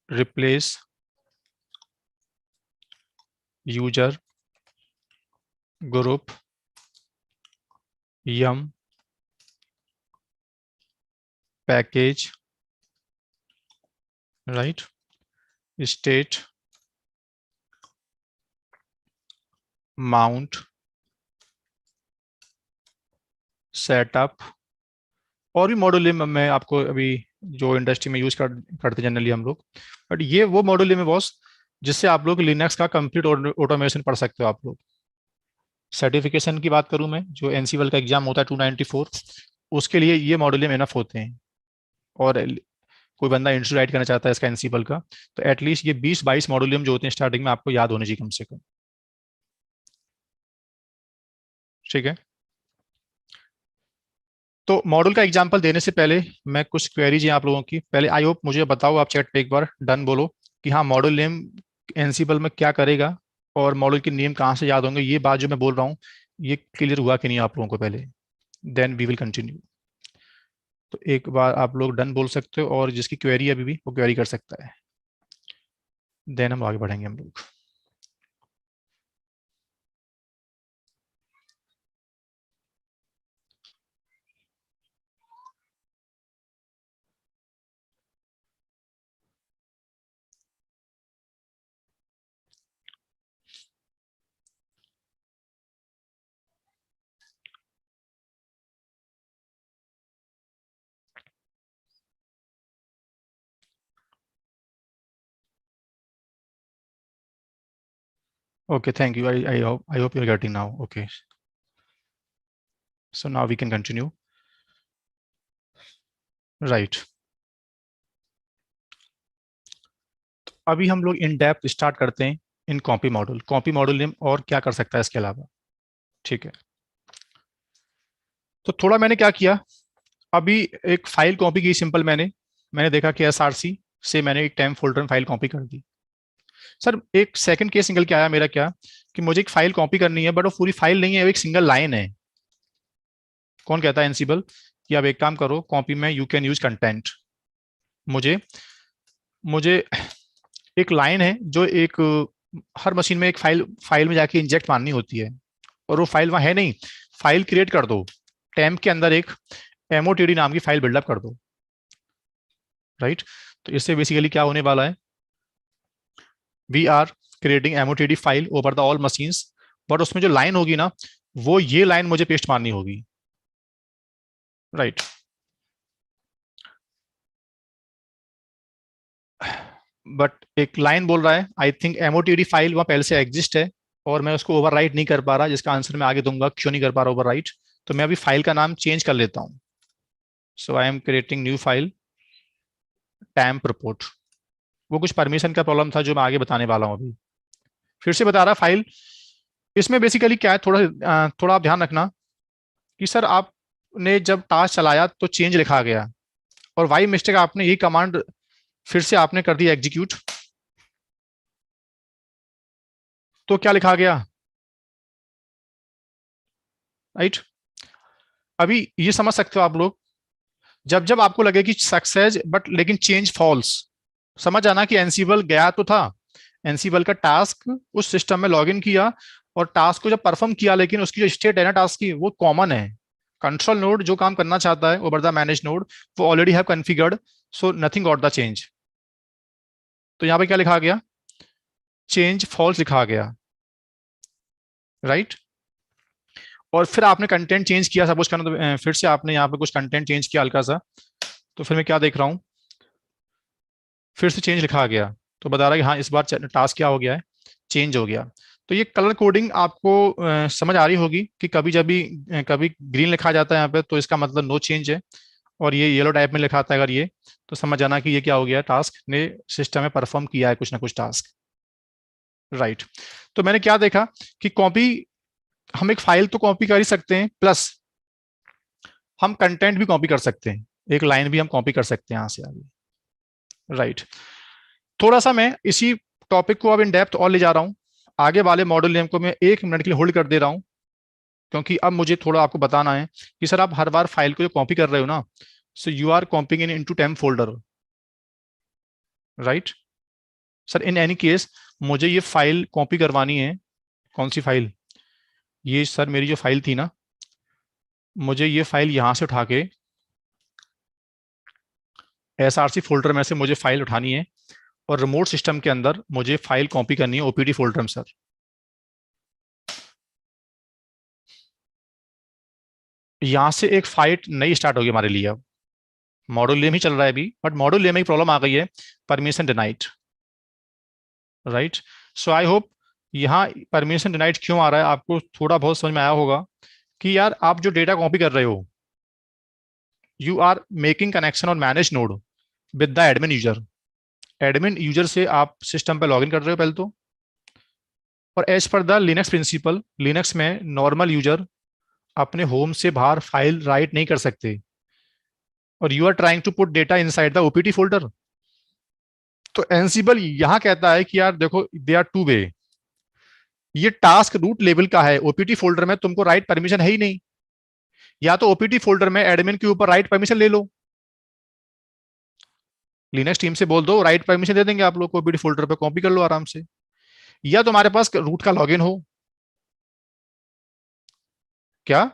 replace user group yum package, right, state mount setup। और भी मॉड्यूल नेम मैं आपको अभी जो इंडस्ट्री में यूज करते जनरली हम लोग, बट ये वो मॉड्यूल नेम है बॉस जिससे आप लोग लिनक्स का कंप्लीट ऑटोमेशन पढ़ सकते हो आप लोग। सर्टिफिकेशन की बात करूं मैं, जो एनसीवल का एग्जाम होता है 294, उसके लिए ये मॉड्यूल नेम एनफ होते हैं। और कोई बंदा इंट्रो राइट करना चाहता है इसका एनसीबल का, तो एटलीस्ट ये 20-22 मॉड्यूलियम जो होते हैं स्टार्टिंग में आपको याद होने चाहिए कम से कम। ठीक है। तो मॉड्यूल का एग्जांपल देने से पहले मैं कुछ क्वेरीज हैं आप लोगों की, पहले आई होप मुझे बताओ आप चैट पे एक बार डन बोलो कि हाँ मॉड्यूल नेम एनसीबल में क्या करेगा और मॉड्यूल के नेम कहाँ से याद होंगे। ये बात जो मैं बोल रहा हूँ ये क्लियर हुआ कि नहीं आप लोगों को पहले? Then we will continue. तो एक बार आप लोग डन बोल सकते हो और जिसकी क्वेरी है अभी भी वो क्वेरी कर सकता है, देन हम आगे बढ़ेंगे हम लोग। Okay, thank you. I hope you're getting now. Okay, so now we can continue. Right. अभी हम लोग इन डेप्थ स्टार्ट करते हैं इन कॉपी मॉड्यूल नेम और क्या कर सकता है इसके अलावा। ठीक है। तो थोड़ा मैंने क्या किया, अभी एक फाइल कॉपी की सिंपल, मैंने देखा कि एसआरसी से मैंने एक टेम्प फोल्डर में फाइल कॉपी कर दी। सर एक सेकंड केस निकल के आया मेरा क्या, कि मुझे एक फाइल कॉपी करनी है बट वो पूरी फाइल नहीं है, वो एक सिंगल लाइन है। कौन कहता है एनसीबल कि अब एक काम करो कॉपी में यू कैन यूज कंटेंट। मुझे मुझे एक लाइन है जो एक हर मशीन में एक फाइल फाइल में जाके इंजेक्ट मारनी होती है और वो फाइल वहां है नहीं। फाइल क्रिएट कर दो, टेम्प के अंदर एक एमओटीडी नाम की फाइल बिल्डअप कर दो। राइट। तो इससे बेसिकली क्या होने वाला है, we are creating MOTD file over the all machines, but उसमें जो लाइन होगी ना वो ये लाइन मुझे पेस्ट मारनी होगी। राइट। बट एक लाइन बोल रहा है आई थिंक एमओटीडी फाइल वहाँ पहले से एग्जिस्ट है और मैं उसको ओवरराइट नहीं कर पा रहा, जिसका आंसर मैं आगे दूंगा क्यों नहीं कर पा रहा ओवरराइट। तो मैं अभी फाइल का नाम चेंज कर लेता हूँ। So I am creating new file temp report. वो कुछ परमिशन का प्रॉब्लम था जो मैं आगे बताने वाला हूँ अभी। फिर से बता रहा फाइल, इसमें बेसिकली क्या है, थोड़ा आप ध्यान रखना कि सर आपने जब टास्क चलाया तो चेंज लिखा गया और वाई मिस्टेक आपने ये कमांड फिर से आपने कर दी एग्जीक्यूट, तो क्या लिखा गया, राइट। अभी ये समझ सकते हो आप लोग, जब जब आपको लगे कि सक्सेस बट लेकिन चेंज फॉल्स, समझ आना कि एनसीबल गया तो था, एनसीबल का टास्क उस सिस्टम में लॉगिन किया और टास्क को जब परफॉर्म किया, लेकिन उसकी जो स्टेट है ना टास्क की वो कॉमन है। कंट्रोल नोड जो काम करना चाहता है ओवर द मैनेज नोड वो already have configured, so nothing got the change. तो यहाँ पे क्या लिखा गया, चेंज फॉल्स लिखा गया, राइट। और फिर आपने कंटेंट चेंज किया, सपोज करना तो फिर से आपने यहाँ पे कुछ कंटेंट चेंज किया हल्का सा, तो फिर मैं क्या देख रहा हूँ, फिर से चेंज लिखा गया, तो बता रहा है कि हाँ इस बार टास्क क्या हो गया है, चेंज हो गया। तो ये कलर कोडिंग आपको समझ आ रही होगी कि कभी जब भी कभी ग्रीन लिखा जाता है यहाँ पे तो इसका मतलब नो चेंज है, और ये येलो टाइप में लिखा आता है अगर ये, तो समझ जाना कि ये क्या हो गया, टास्क ने सिस्टम में परफॉर्म किया है कुछ ना कुछ टास्क, राइट। तो मैंने क्या देखा कि कॉपी, हम एक फाइल तो कॉपी कर ही सकते हैं, प्लस हम कंटेंट भी कॉपी कर सकते हैं, एक लाइन भी हम कॉपी कर सकते हैं यहाँ से आगे, राइट। थोड़ा सा मैं इसी टॉपिक को अब इन डेप्थ और ले जा रहा हूँ, आगे वाले मॉडल नेम को मैं 1 मिनट के लिए होल्ड कर दे रहा हूँ, क्योंकि अब मुझे थोड़ा आपको बताना है कि सर आप हर बार फाइल को जो कॉपी कर रहे हो ना, so you are copying in into temp folder, right. Sir in any case मुझे ये फाइल कॉपी करवानी है, कौन सी फाइल, ये सर मेरी जो फाइल थी ना, मुझे ये फाइल यहाँ से उठा के एसआरसी फोल्डर में से मुझे फाइल उठानी है और रिमोट सिस्टम के अंदर मुझे फाइल कॉपी करनी है ओपीडी फोल्डर में सर। यहाँ से एक फाइट नई स्टार्ट होगी हमारे लिए, अब मॉड्यूल नेम ही चल रहा है अभी, बट मॉड्यूल नेम में प्रॉब्लम आ गई है, permission denied, right. So I hope यहाँ परमिशन डिनाइड क्यों आ रहा है आपको थोड़ा बहुत समझ में आया होगा कि यार आप जो डेटा कॉपी कर रहे हो, यू आर मेकिंग कनेक्शन और manage node with the admin user, admin user से आप सिस्टम पे लॉगिन कर रहे हो पहले तो, और as per the Linux principle, Linux में नॉर्मल यूजर अपने होम से बाहर फाइल राइट नहीं कर सकते, और you are trying to put data inside the OPT folder. तो एनसिबल यहां कहता है कि यार देखो दे आर टू वे, ये टास्क रूट लेवल का है, ओपीटी फोल्डर में तुमको राइट परमिशन है ही नहीं, या तो ओपीटी फोल्डर में एडमिन के ऊपर राइट परमिशन ले लो, लिनक्स टीम से बोल दो राइट परमिशन दे देंगे आप लोग को, ओपीटी फोल्डर पे कॉपी कर लो आराम से, या तुम्हारे पास रूट का लॉगिन हो, क्या,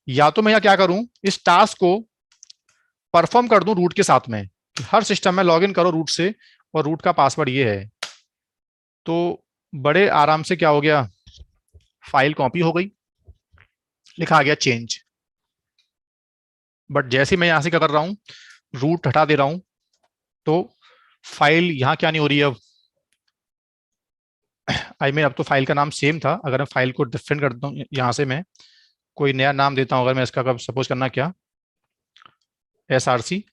या तो मैं यहाँ क्या करूं, इस टास्क को परफॉर्म कर दूं रूट के साथ में, कि हर सिस्टम में लॉगिन करो रूट से और रूट का पासवर्ड ये है, तो बड़े आराम से क्या हो गया, फाइल कॉपी हो गई, लिखा आ गया चेंज। बट जैसे मैं यहां से क्या कर रहा हूं, रूट हटा दे रहा हूं, तो फाइल यहां क्या नहीं हो रही है अब, आई मीन अब तो फाइल का नाम सेम था, अगर मैं फाइल को डिफरेंट कर देता हूँ यहां से, मैं कोई नया नाम देता हूं, अगर मैं इसका सपोज करना क्या, एसआरसी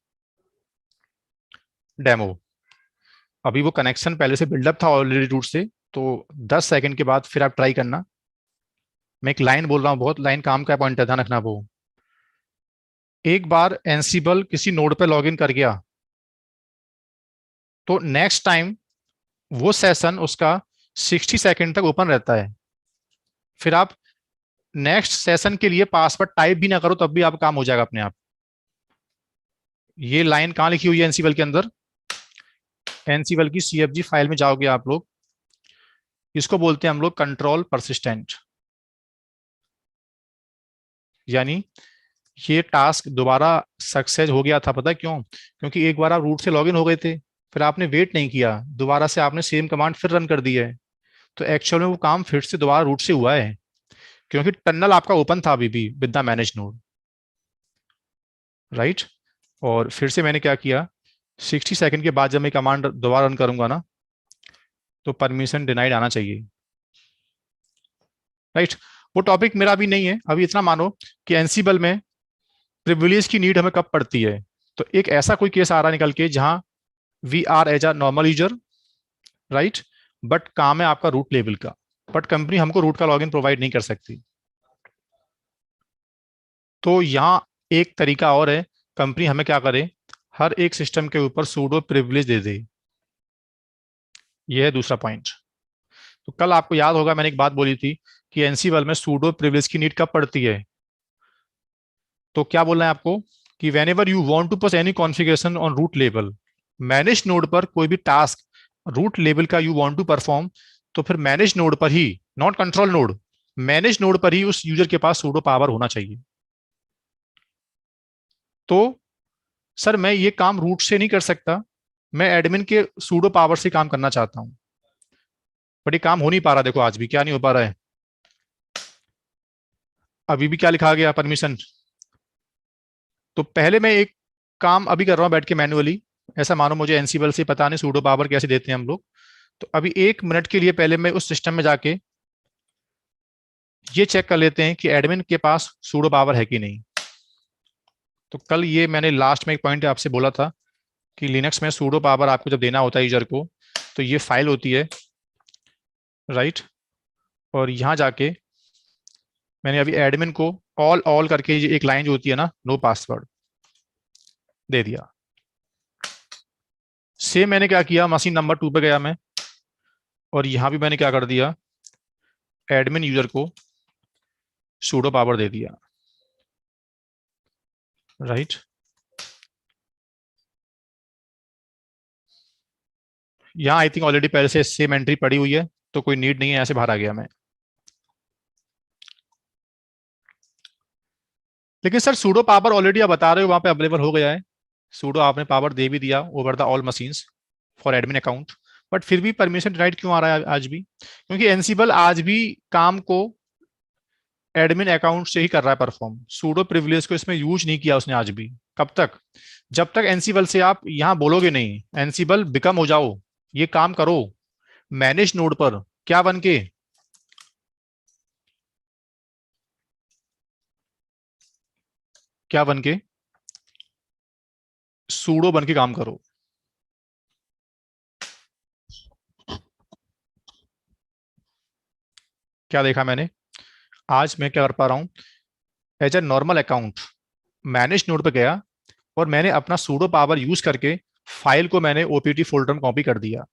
डेमो, अभी वो कनेक्शन पहले से बिल्डअप था ऑलरेडी रूट से, तो 10 सेकंड के बाद फिर आप ट्राई करना, मैं एक लाइन बोल रहा हूँ, बहुत लाइन काम का पॉइंट है, ध्यान रखना। वो एक बार एनसिबल किसी नोड पे लॉगिन कर गया तो नेक्स्ट टाइम वो सेशन उसका 60 सेकंड तक ओपन रहता है, फिर आप नेक्स्ट सेशन के लिए पासवर्ड टाइप भी ना करो तब भी आप काम हो जाएगा अपने आप। ये लाइन कहाँ लिखी हुई है एनसिबल के अंदर, एनसिबल की सीएफजी फाइल में जाओगे आप लोग, इसको बोलते हैं हम लोग कंट्रोल परसिस्टेंट, यानी ये टास्क दोबारा सक्सेस हो गया था, पता है क्यों, क्योंकि एक बार आप रूट से लॉगिन हो गए थे, फिर आपने वेट नहीं किया, दोबारा से आपने सेम कमांड फिर रन कर दी है, तो एक्चुअल में वो काम फिर से दोबारा रूट से हुआ है, क्योंकि टनल आपका ओपन था अभी भी with the manage node, right. और फिर से मैंने क्या किया, 60 सेकंड के बाद जब मैं कमांड दोबारा रन करूंगा ना, तो परमिशन डिनाइड आना चाहिए, राइट। वो टॉपिक मेरा अभी नहीं है। अभी इतना मानो कि एनसीबल में प्रिविलेज की नीड हमें कब पड़ती है। तो एक ऐसा कोई केस आ रहा है निकल के जहां we are as a normal user, right, but काम है आपका रूट लेवल का, बट कंपनी हमको रूट का लॉगिन प्रोवाइड नहीं कर सकती। तो यहाँ एक तरीका और है, कंपनी हमें क्या करे, हर एक सिस्टम के ऊपर सूडो प्रिविलेज दे दे। यह है दूसरा पॉइंट। तो कल आपको याद होगा मैंने एक बात बोली थी कि एनसीबल में सूडो प्रिविलेज की नीड कब पड़ती है। तो क्या बोलना है आपको कि whenever you want to push any configuration on root level, manage node पर कोई भी टास्क रूट लेवल का यू वांट टू परफॉर्म, तो फिर मैनेज नोड पर ही, not control node, manage node पर ही उस यूजर के पास सूडो पावर होना चाहिए। तो सर मैं ये काम रूट से नहीं कर सकता, मैं एडमिन के सूडो पावर से काम करना चाहता हूं, बट ये काम हो नहीं पा रहा। देखो आज भी क्या नहीं हो पा रहा है, अभी भी क्या लिखा गया, परमिशन। तो पहले मैं एक काम अभी कर रहा हूं बैठ के मैन्युअली, ऐसा मानो मुझे एनसीबल से पता नहीं सूडो पावर कैसे देते हैं हम लोग। तो अभी 1 मिनट के लिए पहले मैं उस सिस्टम में जाके ये चेक कर लेते हैं कि एडमिन के पास सूडो पावर है कि नहीं। तो कल ये मैंने लास्ट में एक पॉइंट आपसे बोला था कि लिनक्स में सूडो पावर आपको जब देना होता है यूजर को, तो ये फाइल होती है, राइट। और यहाँ जाके मैंने अभी एडमिन को ऑल ऑल करके एक लाइन जो होती है ना, नो पासवर्ड, दे दिया। सेम मैंने क्या किया, मशीन नंबर 2 पे गया मैं, और यहां भी मैंने क्या कर दिया, एडमिन यूजर को सूडो पावर दे दिया, राइट। यहाँ आई थिंक ऑलरेडी पहले से सेम एंट्री पड़ी हुई है, तो कोई नीड नहीं है, ऐसे बाहर आ गया मैं। लेकिन सर सूडो पावर ऑलरेडी आप बता रहे हो वहां पे अवेलेबल हो गया है, सूडो आपने पावर दे भी दिया over the all machines for admin account, but फिर भी परमिशन डिनाइड क्यों आ रहा है आज भी? क्योंकि एनसीबल आज भी काम को एडमिन अकाउंट से ही कर रहा है परफॉर्म, सूडो प्रिविलेज को इसमें यूज नहीं किया उसने आज भी। कब तक? जब तक एनसीबल से आप यहां बोलोगे नहीं, एनसीबल बिकम हो जाओ, ये काम करो मैनेज नोड पर, क्या बन के, क्या बन के, सूडो बन के काम करो। क्या देखा मैंने, आज मैं क्या कर पा रहा हूं, as a normal account manage node पे गया, और मैंने अपना सूडो पावर यूज करके फाइल को मैंने ओपीटी फोल्डर में कॉपी कर दिया।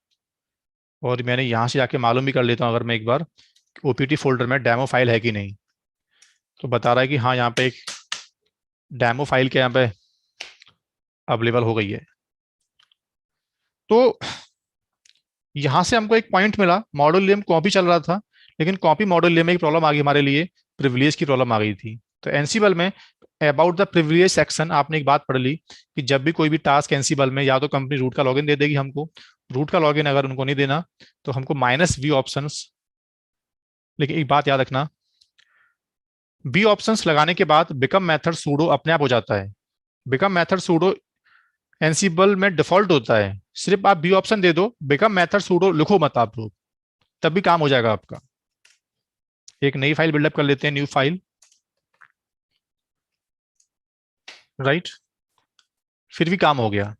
और मैंने यहां से जाके मालूम भी कर लेता हूं अगर मैं एक बार ओपीटी फोल्डर में डेमो फाइल है कि नहीं। तो बता रहा है कि हाँ यहाँ पे एक डेमो फाइल के यहाँ पे अवेलेबल हो गई है। तो यहां से हमको एक पॉइंट मिला, मॉडल नेम कॉपी चल रहा था, लेकिन कॉपी मॉडल नेम में एक प्रॉब्लम आ गई हमारे लिए, प्रिविलेज की प्रॉब्लम आ गई थी। तो एनसीबल में अबाउट द प्रिविलेज सेक्शन आपने एक बात पढ़ ली कि जब भी कोई भी टास्क एनसीबल में, या तो कंपनी रूट का लॉगिन दे देगी हमको, रूट का लॉगिन अगर उनको नहीं देना तो हमको -V ऑप्शंस। लेकिन एक बात याद रखना, बी ऑप्शंस लगाने के बाद बिकम मेथड सूडो अपने आप हो जाता है। बिकम मेथड सूडो एनसीबल में डिफॉल्ट होता है, सिर्फ आप बी ऑप्शन दे दो, बिकम मेथड सूडो लिखो मत आप लोग, तब भी काम हो जाएगा आपका। एक नई फाइल बिल्डअप कर लेते हैं, न्यू फाइल, राइट, फिर भी काम हो गया।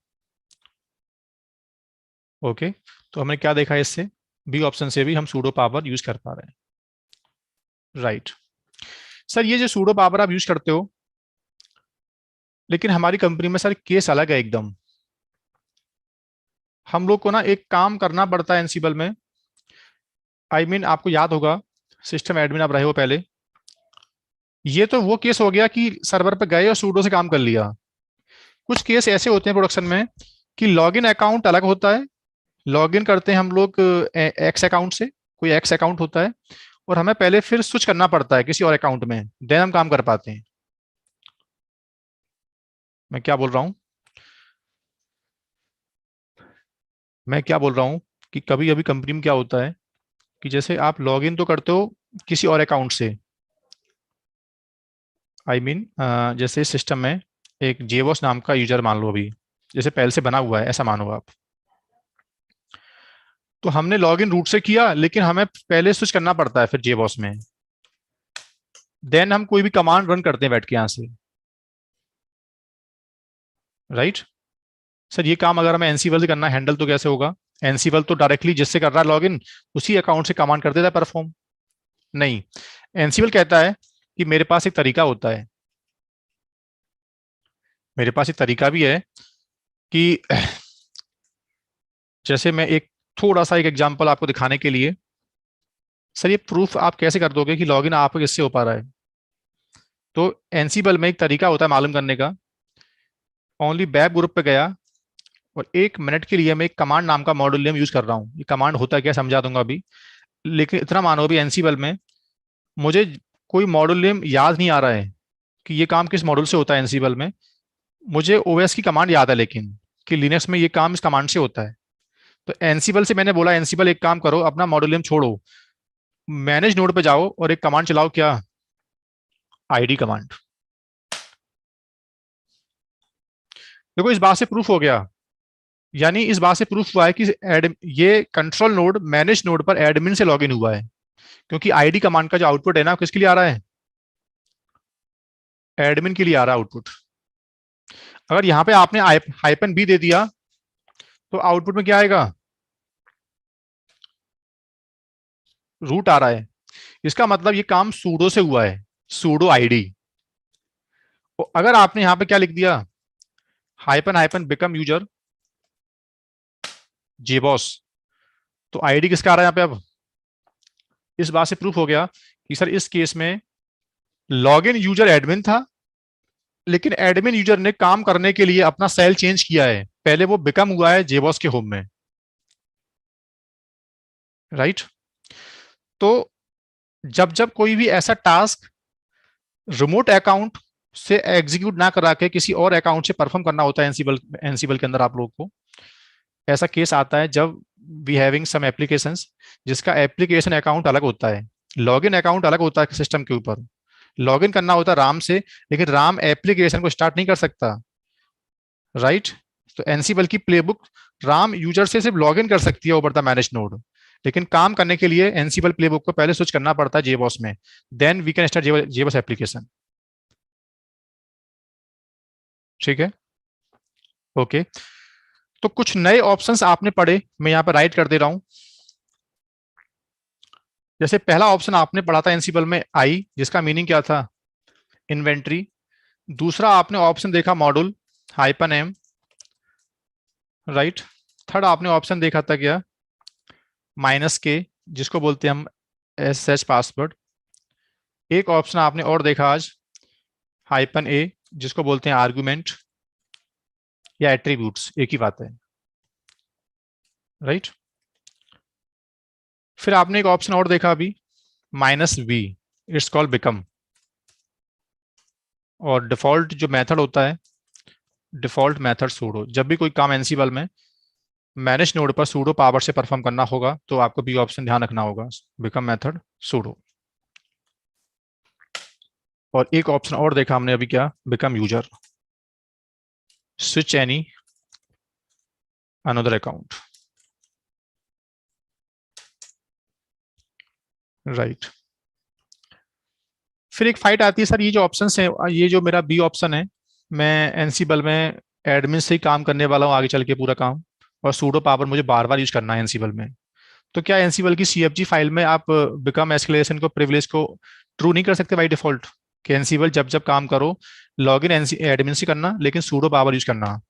ओके, तो हमने क्या देखा इससे, बी ऑप्शन से भी हम सूडो पावर यूज कर पा रहे हैं, राइट। सर ये जो सूडो पावर आप यूज करते हो, लेकिन हमारी कंपनी में सर केस अलग है एकदम। हम लोग को ना एक काम करना पड़ता है एनसीबल में, आपको याद होगा, सिस्टम एडमिन आप रहे हो पहले, ये तो वो केस हो गया कि सर्वर पे गए और सूडो से काम कर लिया। कुछ केस ऐसे होते हैं प्रोडक्शन में कि लॉगिन अकाउंट अलग होता है, लॉगिन करते हैं हम लोग एक्स अकाउंट से, कोई एक्स अकाउंट होता है, और हमें पहले फिर स्विच करना पड़ता है किसी और अकाउंट में, देन हम काम कर पाते हैं। मैं क्या बोल रहा हूँ, मैं क्या बोल रहा हूँ कि कभी कभी कंपनी में क्या होता है कि जैसे आप लॉगिन तो करते हो किसी और अकाउंट से, जैसे सिस्टम में एक जेवोस नाम का यूजर मान लो अभी, जैसे पहले से बना हुआ है ऐसा मानो आप। तो हमने लॉग इन रूट से किया, लेकिन हमें पहले स्विच करना पड़ता है फिर जेबॉस में। देन हम कोई भी कमांड रन करते हैं बैठ के यहां से, राइट। सर ये काम अगर हमें एनसीबल से करना हैंडल तो कैसे होगा? एनसीबल तो डायरेक्टली जिससे कर रहा है लॉगिन उसी अकाउंट से कमांड कर देता है परफॉर्म। नहीं, एनसीबल कहता है कि मेरे पास एक तरीका होता है, मेरे पास एक तरीका भी है कि जैसे मैं एक थोड़ा सा एक एग्जांपल आपको दिखाने के लिए, सर ये प्रूफ आप कैसे कर दोगे कि लॉगिन आपको किससे हो पा रहा है? तो एनसीबल में एक तरीका होता है मालूम करने का। ओनली वेब ग्रुप पे गया और 1 मिनट के लिए मैं एक कमांड नाम का मॉड्यूल नेम यूज कर रहा हूँ। ये कमांड होता है क्या समझा दूंगा अभी, लेकिन इतना मानो अभी एनसीबल में मुझे कोई मॉड्यूल नेम याद नहीं आ रहा है कि ये काम किस मॉड्यूल से होता है एनसीबल में। मुझे ओएस की कमांड याद है लेकिन, कि लिनक्स में ये काम इस कमांड से होता है। तो एनसीबल से मैंने बोला एनसीबल एक काम करो, अपना मॉड्यूल नेम छोड़ो, मैनेज नोड पे जाओ और एक कमांड चलाओ, क्या? ID command. देखो इस बात से प्रूफ हो गया, यानी इस बात से प्रूफ हुआ है कि ये कंट्रोल नोड मैनेज नोड पर एडमिन से लॉगिन हुआ है, क्योंकि आईडी कमांड का जो आउटपुट है ना किसके लिए आ रहा है? एडमिन के लिए आ रहा है आउटपुट। अगर यहाँ पे आपने हाइपन बी दे दिया तो आउटपुट में क्या आएगा? रूट आ रहा है। इसका मतलब ये काम सूडो से हुआ है, सूडो आईडी। तो अगर आपने यहाँ पे क्या लिख दिया, हाइपन हाइपन बिकम यूजर जेबॉस, तो आईडी किसका आ रहा है यहाँ पे अब? इस बात से प्रूफ हो गया कि सर इस केस में लॉगिन यूजर एडमिन था, लेकिन एडमिन यूजर ने काम करने के लिए अपना सेल चेंज किया है, पहले वो बिकम हुआ है जेबॉस के होम में, राइट। तो जब जब कोई भी ऐसा टास्क रिमोट अकाउंट से एग्जीक्यूट ना करा के किसी और अकाउंट से परफॉर्म करना होता है एनसीबल, एनसीबल के अंदर आप लोगों को ऐसा केस आता है जब वी हैविंग सम एप्लीकेशंस जिसका एप्लीकेशन अकाउंट अलग होता है, लॉगिन अकाउंट अलग होता है सिस्टम के ऊपर, लॉगिन करना होता है राम से, लेकिन राम एप्लीकेशन को स्टार्ट नहीं कर सकता, राइट। तो एनसीबल की प्लेबुक राम यूजर से सिर्फ लॉगिन कर सकती है ओवर द मैनेज नोड, लेकिन काम करने के लिए एनसीबल प्लेबुक को पहले स्विच करना पड़ता है जेबॉस में, then we can start JBoss application. ठीक है, ओके। तो कुछ नए ऑप्शंस आपने पढ़े, मैं यहाँ पर राइट कर दे रहा हूं। जैसे पहला ऑप्शन आपने पढ़ा था एनसीबल में आई, जिसका मीनिंग क्या था? इन्वेंट्री। दूसरा आपने ऑप्शन देखा module hyphen M, right. Third आपने ऑप्शन देखा था क्या? माइनस के, जिसको बोलते हैं हम एस एच पासवर्ड। एक ऑप्शन आपने और देखा आज, हाइपन ए, जिसको बोलते हैं आर्गुमेंट या एट्रीब्यूट्स, एक ही बात है, राइट। फिर आपने एक ऑप्शन और देखा अभी, minus V, it's called become. और डिफॉल्ट जो मेथड होता है, डिफॉल्ट मेथड सूडो, जब भी कोई काम एनसीबल में मैनेज नोड पर सूडो पावर से परफॉर्म करना होगा तो आपको बी ऑप्शन ध्यान रखना होगा, बिकम मेथड सूडो। और एक ऑप्शन और देखा हमने अभी, क्या? Become user, switch any another account, right. फिर एक फाइट आती है, सर ये जो ऑप्शन है, ये जो मेरा बी ऑप्शन है, मैं एनसीबल में एडमिन से ही काम करने वाला हूँ आगे चल के पूरा काम, और सूडो पावर मुझे बार बार यूज करना है एनसीबल में। तो क्या एनसीबल की सीएफजी फाइल में आप बिकम एस्केलेशन को, प्रिविलेज को ट्रू नहीं कर सकते बाई डिफॉल्ट, कि एनसीबल जब जब काम करो लॉग इन एडमिन से करना, लेकिन सूडो पावर यूज करना?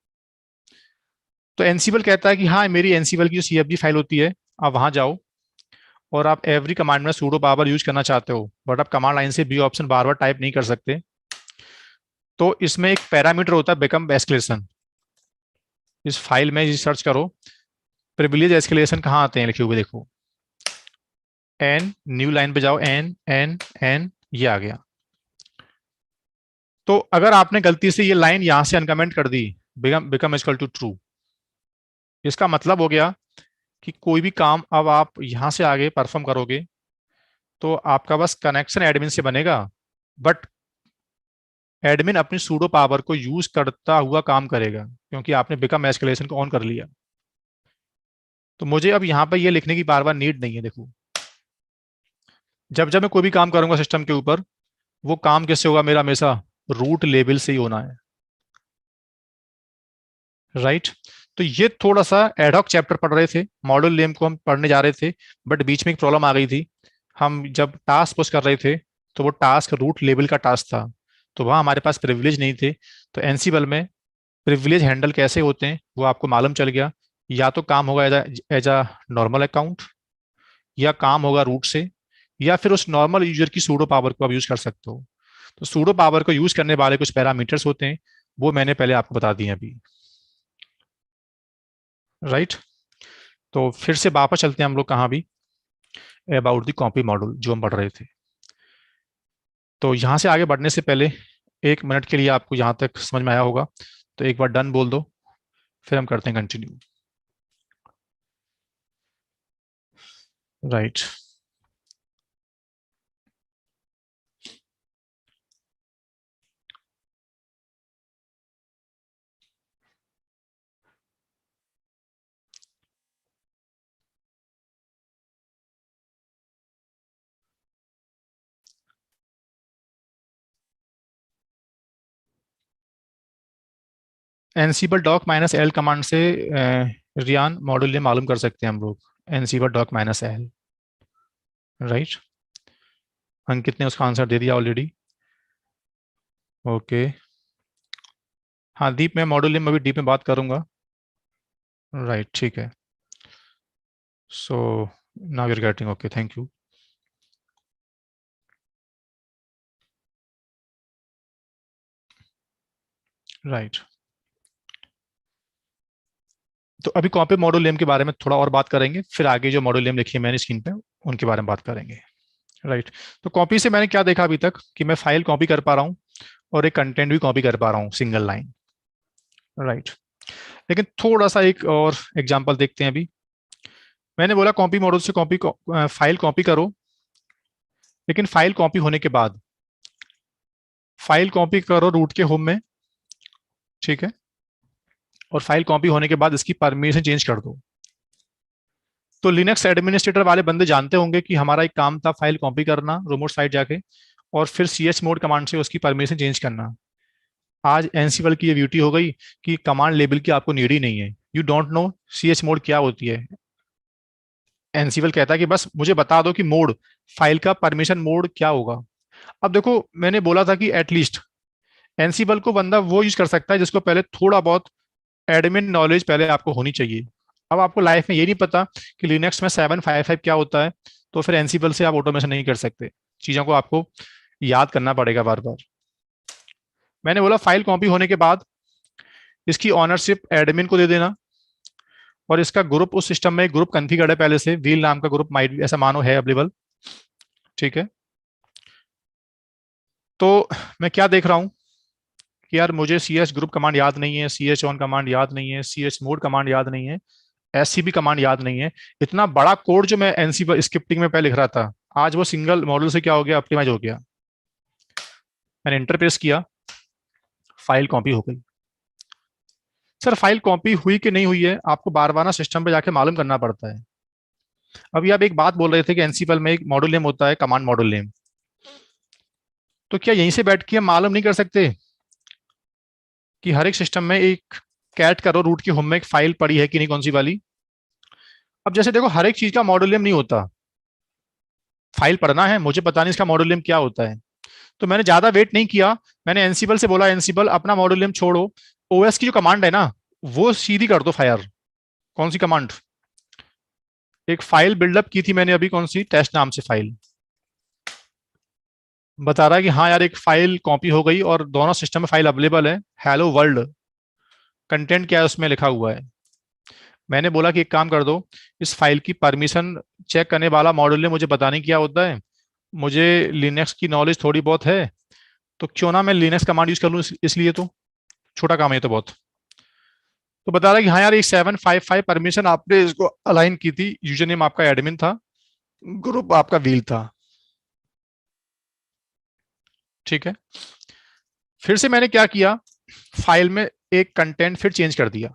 तो एनसीबल कहता है कि हाँ, मेरी एनसीबल की जो सीएफजी फाइल होती है, आप वहां जाओ और आप एवरी कमांड में सूडो पावर यूज करना चाहते हो, बट आप कमांड लाइन से बी ऑप्शन बार बार टाइप नहीं कर सकते। तो इसमें एक पैरामीटर होता है बिकम एस्केलेशन, इस फाइल में सर्च करो, प्रिविलेज एस्केलेशन कहाँ आते हैं लिखे हुए देखो, एन, न्यू लाइन पे जाओ, एन एन एन, ये आ गया। तो अगर आपने गलती से ये लाइन यहां से अनकमेंट कर दी, become become equal to true, इसका मतलब हो गया कि कोई भी काम अब आप यहां से आगे परफॉर्म करोगे तो आपका बस कनेक्शन एडमिन से बनेगा, बट एडमिन अपनी सूडो पावर को यूज करता हुआ काम करेगा, क्योंकि आपने बिकम एस्केलेशन को ऑन कर लिया। तो मुझे अब यहाँ पर ये लिखने की बार बार नीड नहीं है। देखो, जब जब मैं कोई भी काम करूंगा सिस्टम के ऊपर, वो काम किससे होगा? मेरा हमेशा रूट लेवल से ही होना है, राइट। तो ये थोड़ा सा एडहॉक चैप्टर पढ़ रहे थे, मॉड्यूल नेम को हम पढ़ने जा रहे थे, बट बीच में एक प्रॉब्लम आ गई थी। हम जब टास्क पुश कर रहे थे, तो वो टास्क रूट लेवल का टास्क था, तो वहाँ हमारे पास प्रिविलेज नहीं थे। तो एनसीबल में प्रिविलेज हैंडल कैसे होते हैं वो आपको मालूम चल गया। या तो काम होगा एज अ नॉर्मल अकाउंट, या काम होगा रूट से, या फिर उस नॉर्मल यूजर की सूडो पावर को आप यूज कर सकते हो। तो सूडो पावर को यूज करने वाले कुछ पैरामीटर्स होते हैं, वो मैंने पहले आपको बता दिए अभी, राइट। तो फिर से वापस चलते हैं हम लोग कहाँ भी, अबाउट द कॉपी मॉड्यूल जो हम पढ़ रहे थे। तो यहाँ से आगे बढ़ने से पहले 1 मिनट के लिए आपको यहाँ तक समझ में आया होगा, तो एक बार डन बोल दो, फिर हम करते हैं continue, right. Ansible doc minus L command से रियान मॉड्यूल ने मालूम कर सकते हैं हम लोग, Ansible doc minus L, right. Ankit ने उसका आंसर दे दिया ऑलरेडी, ओके। हाँ दीप, मैं मॉड्यूल नेम अभी डीप में बात करूंगा, राइट, ठीक है। So now you're getting, okay, thank you. Right, तो अभी कॉपी मॉड्यूल नेम के बारे में थोड़ा और बात करेंगे, फिर आगे जो मॉड्यूल नेम लिखी है मैंने स्क्रीन पे उनके बारे में बात करेंगे, राइट। तो कॉपी से मैंने क्या देखा अभी तक, कि मैं फाइल कॉपी कर पा रहा हूँ और एक कंटेंट भी कॉपी कर पा रहा हूँ, सिंगल लाइन, राइट। लेकिन थोड़ा सा एक और एग्जांपल देखते हैं अभी। मैंने बोला कॉपी मॉड्यूल से कॉपी फाइल कॉपी करो, लेकिन फाइल कॉपी होने के बाद फाइल कॉपी करो रूट के होम में, ठीक है, और फाइल कॉपी होने के बाद इसकी परमिशन चेंज कर दो। तो लिनक्स एडमिनिस्ट्रेटर वाले बंदे जानते होंगे कि हमारा एक काम था फाइल कॉपी करना रिमोट साइट जाके, और फिर सी एच मोड कमांड से उसकी परमिशन चेंज करना। आज एनसीबल की ये ब्यूटी हो गई कि कमांड लेबल की आपको नीड ही नहीं है, you don't know C H mod क्या होती है। एनसीबल कहता है कि बस मुझे बता दो कि मोड, फाइल का परमिशन मोड क्या होगा। अब देखो, मैंने बोला था कि एटलीस्ट एनसीबल को बंदा वो यूज कर सकता है जिसको पहले थोड़ा बहुत एडमिन नॉलेज पहले आपको होनी चाहिए। अब आपको लाइफ में ये नहीं पता कि लिनक्स में 755 क्या होता है, तो फिर एनसीबल से आप ऑटोमेशन नहीं कर सकते, चीजों को आपको याद करना पड़ेगा बार बार। मैंने बोला फाइल कॉपी होने के बाद इसकी ऑनरशिप एडमिन को दे देना, और इसका ग्रुप, उस सिस्टम में ग्रुप कॉन्फ़िगर्ड है पहले से, व्हील नाम का ग्रुप माइट ऐसा मानो है अवेलेबल, ठीक है। तो मैं क्या देख रहा हूँ कि यार मुझे सी एच ग्रुप कमांड याद नहीं है, सी एच ऑन कमांड याद नहीं है, सी एच मोड कमांड याद नहीं है, एस सी बी कमांड याद नहीं है। इतना बड़ा कोड जो मैं एनसी स्क्रिप्टिंग में पहले लिख रहा था, आज वो सिंगल मॉडल से क्या हो गया, ऑप्टिमाइज हो गया। मैंने इंटरप्रेस किया, फाइल कॉपी हो गई। सर फाइल कॉपी हुई कि नहीं हुई है, आपको बार बार ना सिस्टम पे जाके मालूम करना पड़ता है। अभी आप एक बात बोल रहे थे कि एनसीपल में एक मॉड्यूल नेम होता है, कमांड मॉड्यूल नेम, तो क्या यहीं से बैठ के हम मालूम नहीं कर सकते कि हर एक सिस्टम में एक कैट करो रूट की होम में एक फाइल पड़ी है कि नहीं, कौन सी वाली। अब जैसे देखो, हर एक चीज का मॉड्यूल नेम नहीं होता, फाइल पढ़ना है मुझे, पता नहीं इसका मॉड्यूल नेम क्या होता है। तो मैंने ज्यादा वेट नहीं किया, मैंने एनसीबल से बोला एनसीबल अपना मॉड्यूल नेम छोड़ो, ओएस की जो कमांड है ना वो सीधी कर दो फायर। कौन सी कमांड? एक फाइल बिल्डअप की थी मैंने अभी, कौन सी, टेस्ट नाम से फाइल, बता रहा है कि हाँ यार एक फाइल कॉपी हो गई और दोनों सिस्टम में फाइल अवेलेबल है, हेलो वर्ल्ड, कंटेंट क्या है उसमें लिखा हुआ है। मैंने बोला कि एक काम कर दो, इस फाइल की परमिशन चेक करने वाला मॉड्यूल ने मुझे पता नहीं क्या होता है, मुझे लिनक्स की नॉलेज थोड़ी बहुत है, तो क्यों ना मैं लिनक्स कमांड यूज कर लूँ, इसलिए तो छोटा काम है तो बहुत। तो बता रहा है कि हाँ यार एक 755 परमिशन आपने इसको अलाइन की थी, यूजर नेम आपका एडमिन था, ग्रुप आपका व्हील था, ठीक है। फिर से मैंने क्या किया, फाइल में एक कंटेंट फिर चेंज कर दिया।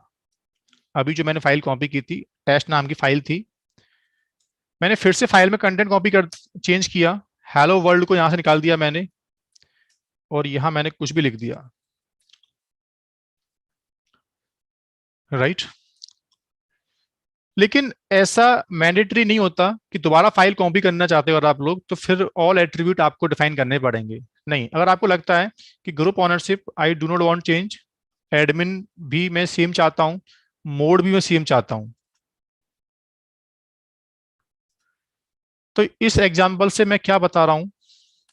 अभी जो मैंने फाइल कॉपी की थी, टेस्ट नाम की फाइल थी, मैंने फिर से फाइल में कंटेंट कॉपी कर चेंज किया, हेलो वर्ल्ड को यहां से निकाल दिया मैंने, और यहां मैंने कुछ भी लिख दिया, राइट। लेकिन ऐसा मैंडेटरी नहीं होता कि दोबारा फाइल कॉपी करना चाहते हो अगर आप लोग, तो फिर ऑल एट्रीब्यूट आपको डिफाइन करने पड़ेंगे। नहीं, अगर आपको लगता है कि group ownership I do not want change, admin भी मैं सेम चाहता हूं, मोड भी मैं सेम चाहता हूं, तो इस एग्जाम्पल से मैं क्या बता रहा हूं,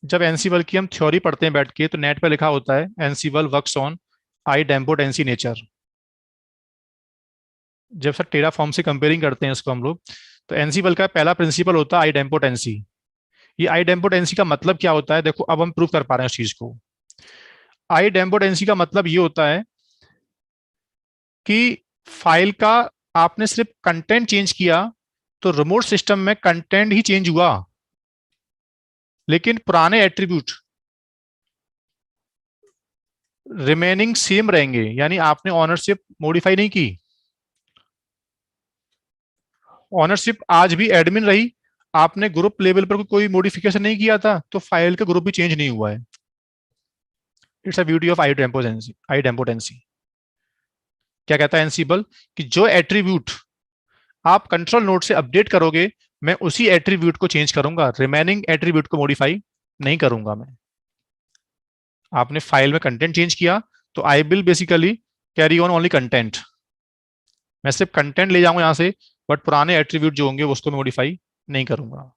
जब एनसीवल की हम थ्योरी पढ़ते हैं बैठ के, तो नेट पे लिखा होता है एनसीवल वर्क्स ऑन आइडेम्पोटेंसी नेचर। जब सर टेराफॉर्म से कंपेयरिंग करते हैं इसको हम लोग, तो एनसीवल का पहला प्रिंसिपल होता है आइडेम्पोटेंसी। ये आइडेम्पोटेंसी का मतलब क्या होता है, देखो अब हम प्रूव कर पा रहे हैं उस चीज को। आइडेम्पोटेंसी का मतलब ये होता है कि फाइल का आपने सिर्फ कंटेंट चेंज किया, तो रिमोट सिस्टम में कंटेंट ही चेंज हुआ, लेकिन पुराने एट्रीब्यूट रिमेनिंग सेम रहेंगे, यानी आपने ऑनरशिप मॉडिफाई नहीं की। ऑनरशिप आज भी एडमिन रही, आपने ग्रुप लेवल पर कोई मॉडिफिकेशन नहीं किया था, तो फाइल का ग्रुप भी चेंज नहीं हुआ है। It's a beauty of idempotency. Idempotency क्या कहता है एनसीबल, कि जो एट्रीब्यूट आप कंट्रोल नोड से अपडेट करोगे, मैं उसी एट्रीब्यूट को चेंज करूंगा, रिमेनिंग एट्रीब्यूट को मॉडिफाई नहीं करूंगा मैं। आपने फाइल में कंटेंट चेंज किया, तो I will basically carry on only content, मैं सिर्फ कंटेंट ले जाऊंगा यहां से, बट पुराने एट्रीब्यूट जो होंगे उसको मैं मॉडिफाई नहीं करूंगा।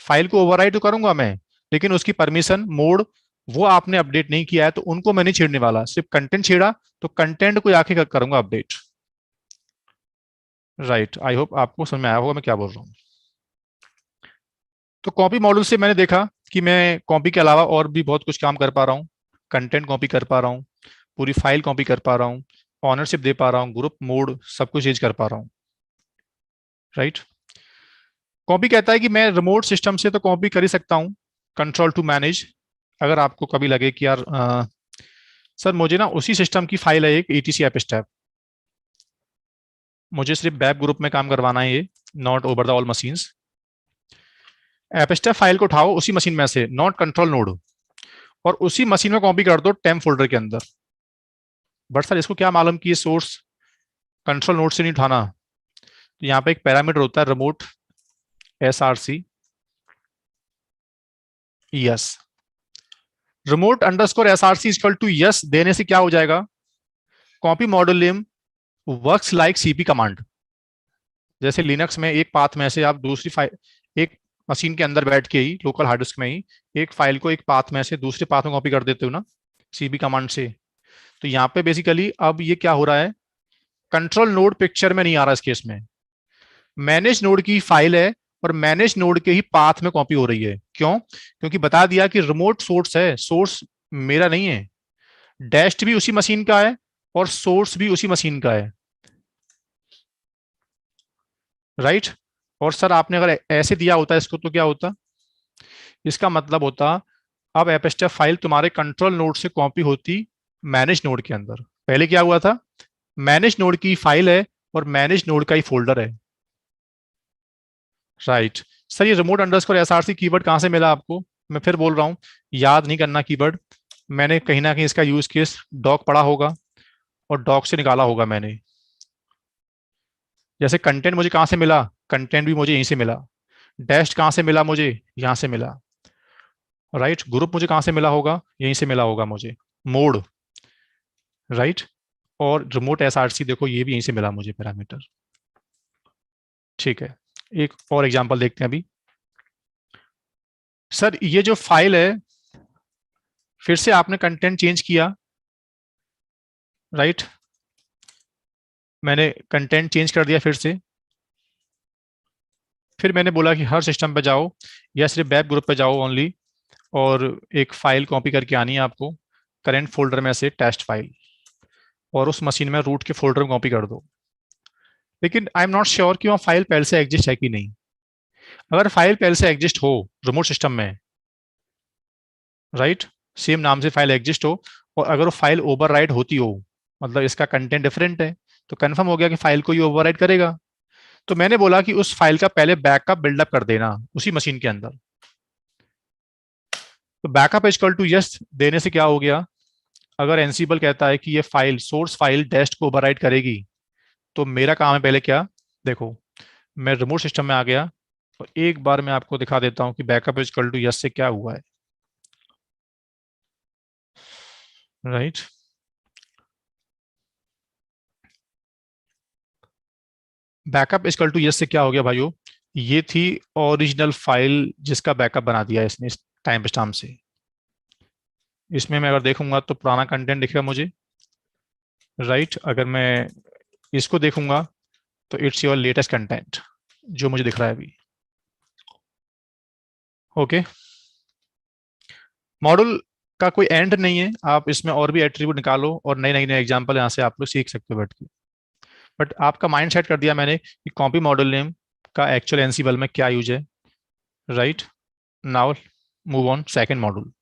फाइल को ओवरराइट तो करूंगा मैं, लेकिन उसकी परमिशन मोड वो आपने अपडेट नहीं किया है, तो उनको मैं नहीं छेड़ने वाला, सिर्फ कंटेंट छेड़ा तो कंटेंट को आके करूंगा अपडेट। राइट, आई होप आपको समझ में आया होगा मैं क्या बोल रहा हूँ। तो कॉपी मॉड्यूल से मैंने देखा कि मैं कॉपी के अलावा और भी बहुत कुछ काम कर पा रहा हूँ। कंटेंट कॉपी कर पा रहा हूँ, पूरी फाइल कॉपी कर पा रहा हूँ, ऑनरशिप दे पा रहा हूँ, ग्रुप मोड सब कुछ चेंज कर पा रहा हूँ, राइट। कॉपी कहता है कि मैं रिमोट सिस्टम से तो कॉपी कर ही सकता हूँ, कंट्रोल टू मैनेज। अगर आपको कभी लगे कि यार सर मुझे ना उसी सिस्टम की फाइल है एक ईटीसी एप स्टैप, मुझे सिर्फ वेब ग्रुप में काम करवाना है ये, not over the all machines. App step file को उठाओ उसी मशीन में से, नॉट कंट्रोल नोड, और उसी मशीन में कॉपी कर दो टेम्प फोल्डर के अंदर। बट सर इसको क्या मालूम कि ये सोर्स कंट्रोल नोड से नहीं उठाना, तो यहाँ पे एक पैरामीटर होता है remote SRC yes, remote underscore SRC equal to yes देने से क्या हो जाएगा, copy module name works like CP command. जैसे लिनक्स में एक पाथ में से आप दूसरी फाइल, एक मशीन के अंदर बैठ के ही लोकल हार्ड डिस्क में ही एक फाइल को एक पाथ में से दूसरे पाथ में कॉपी कर देते हो ना सीपी कमांड से। तो यहाँ पे बेसिकली अब ये क्या हो रहा है, कंट्रोल नोड पिक्चर में नहीं आ रहा इस केस में, मैनेज नोड की फाइल है और मैनेज नोड के ही पाथ में कॉपी हो रही है। क्यों, क्योंकि बता दिया कि रिमोट सोर्स है, सोर्स मेरा नहीं है, डैस्ट भी उसी मशीन का है और सोर्स भी उसी मशीन का है, राइट। और सर आपने अगर ऐसे दिया होता इसको तो क्या होता, इसका मतलब होता अब एपस्टेप फाइल तुम्हारे कंट्रोल नोड से कॉपी होती मैनेज नोड के अंदर। पहले क्या हुआ था, मैनेज नोड की फाइल है और मैनेज नोड का ही फोल्डर है, राइट। सर ये रिमोट अंडरस्कोर SRC कीवर्ड कहां से मिला आपको, मैं फिर बोल रहा हूं, याद नहीं करना कीवर्ड, मैंने कहीं ना कहीं इसका यूज केस डॉक पढ़ा होगा और डॉक से निकाला होगा मैंने। जैसे कंटेंट मुझे कहां से मिला, कंटेंट भी मुझे यहीं से मिला, डैश कहां से मिला मुझे, यहां से मिला, राइट। ग्रुप मुझे कहां से मिला होगा, यहीं से मिला होगा मुझे, मोड, राइट। और रिमोट SRC देखो ये भी यहीं से मिला मुझे पैरामीटर, ठीक है। एक और एग्जांपल देखते हैं अभी। सर ये जो फाइल है, फिर से आपने कंटेंट चेंज किया, राइट, मैंने कंटेंट चेंज कर दिया फिर से, फिर मैंने बोला कि हर सिस्टम पे जाओ या सिर्फ वेब ग्रुप पे जाओ ओनली, और एक फाइल कॉपी करके आनी है आपको करेंट फोल्डर में से टेस्ट फाइल, और उस मशीन में रूट के फोल्डर में कॉपी कर दो। लेकिन आई एम नॉट श्योर कि वहाँ फाइल पहले से एग्जिस्ट है कि नहीं। अगर फाइल पहले से एग्जिस्ट हो रिमोट सिस्टम में, राइट, सेम नाम से फाइल एग्जिस्ट हो, और अगर वो फाइल ओवरराइट होती हो, मतलब इसका कंटेंट डिफरेंट है, तो कंफर्म हो गया कि फाइल को ये ओवरराइट करेगा। तो मैंने बोला कि उस फाइल का पहले बैकअप बिल्डअप कर देना उसी मशीन के अंदर। तो बैकअप इक्वल टू यस देने से क्या हो गया, अगर एनसीबल कहता है कि ये फाइल सोर्स फाइल डेस्ट को ओवरराइट करेगी, तो मेरा काम है पहले क्या, देखो मैं रिमोट सिस्टम में आ गया, तो एक बार मैं आपको दिखा देता हूं कि बैकअप इक्वल टू यस से क्या हुआ है। Right, backup equal to yes से क्या हो गया भाइयों, ये थी ओरिजिनल फाइल जिसका बैकअप बना दिया है इसने इस टाइम स्टैम्प से। इसमें मैं अगर देखूंगा तो पुराना कंटेंट दिखेगा मुझे। राइट, अगर मैं इसको देखूंगा तो इट्स योर लेटेस्ट कंटेंट जो मुझे दिख रहा है अभी। ओके, मॉडल का कोई एंड नहीं है, आप इसमें और भी एट्रीब्यूट निकालो और नए नए नए एग्जांपल यहाँ से आप लोग सीख सकते हो बैठ के। बट आपका माइंड सेट कर दिया मैंने कि कॉपी मॉडल नेम का एक्चुअल एनसीबल में क्या यूज है। Right, now move on second module.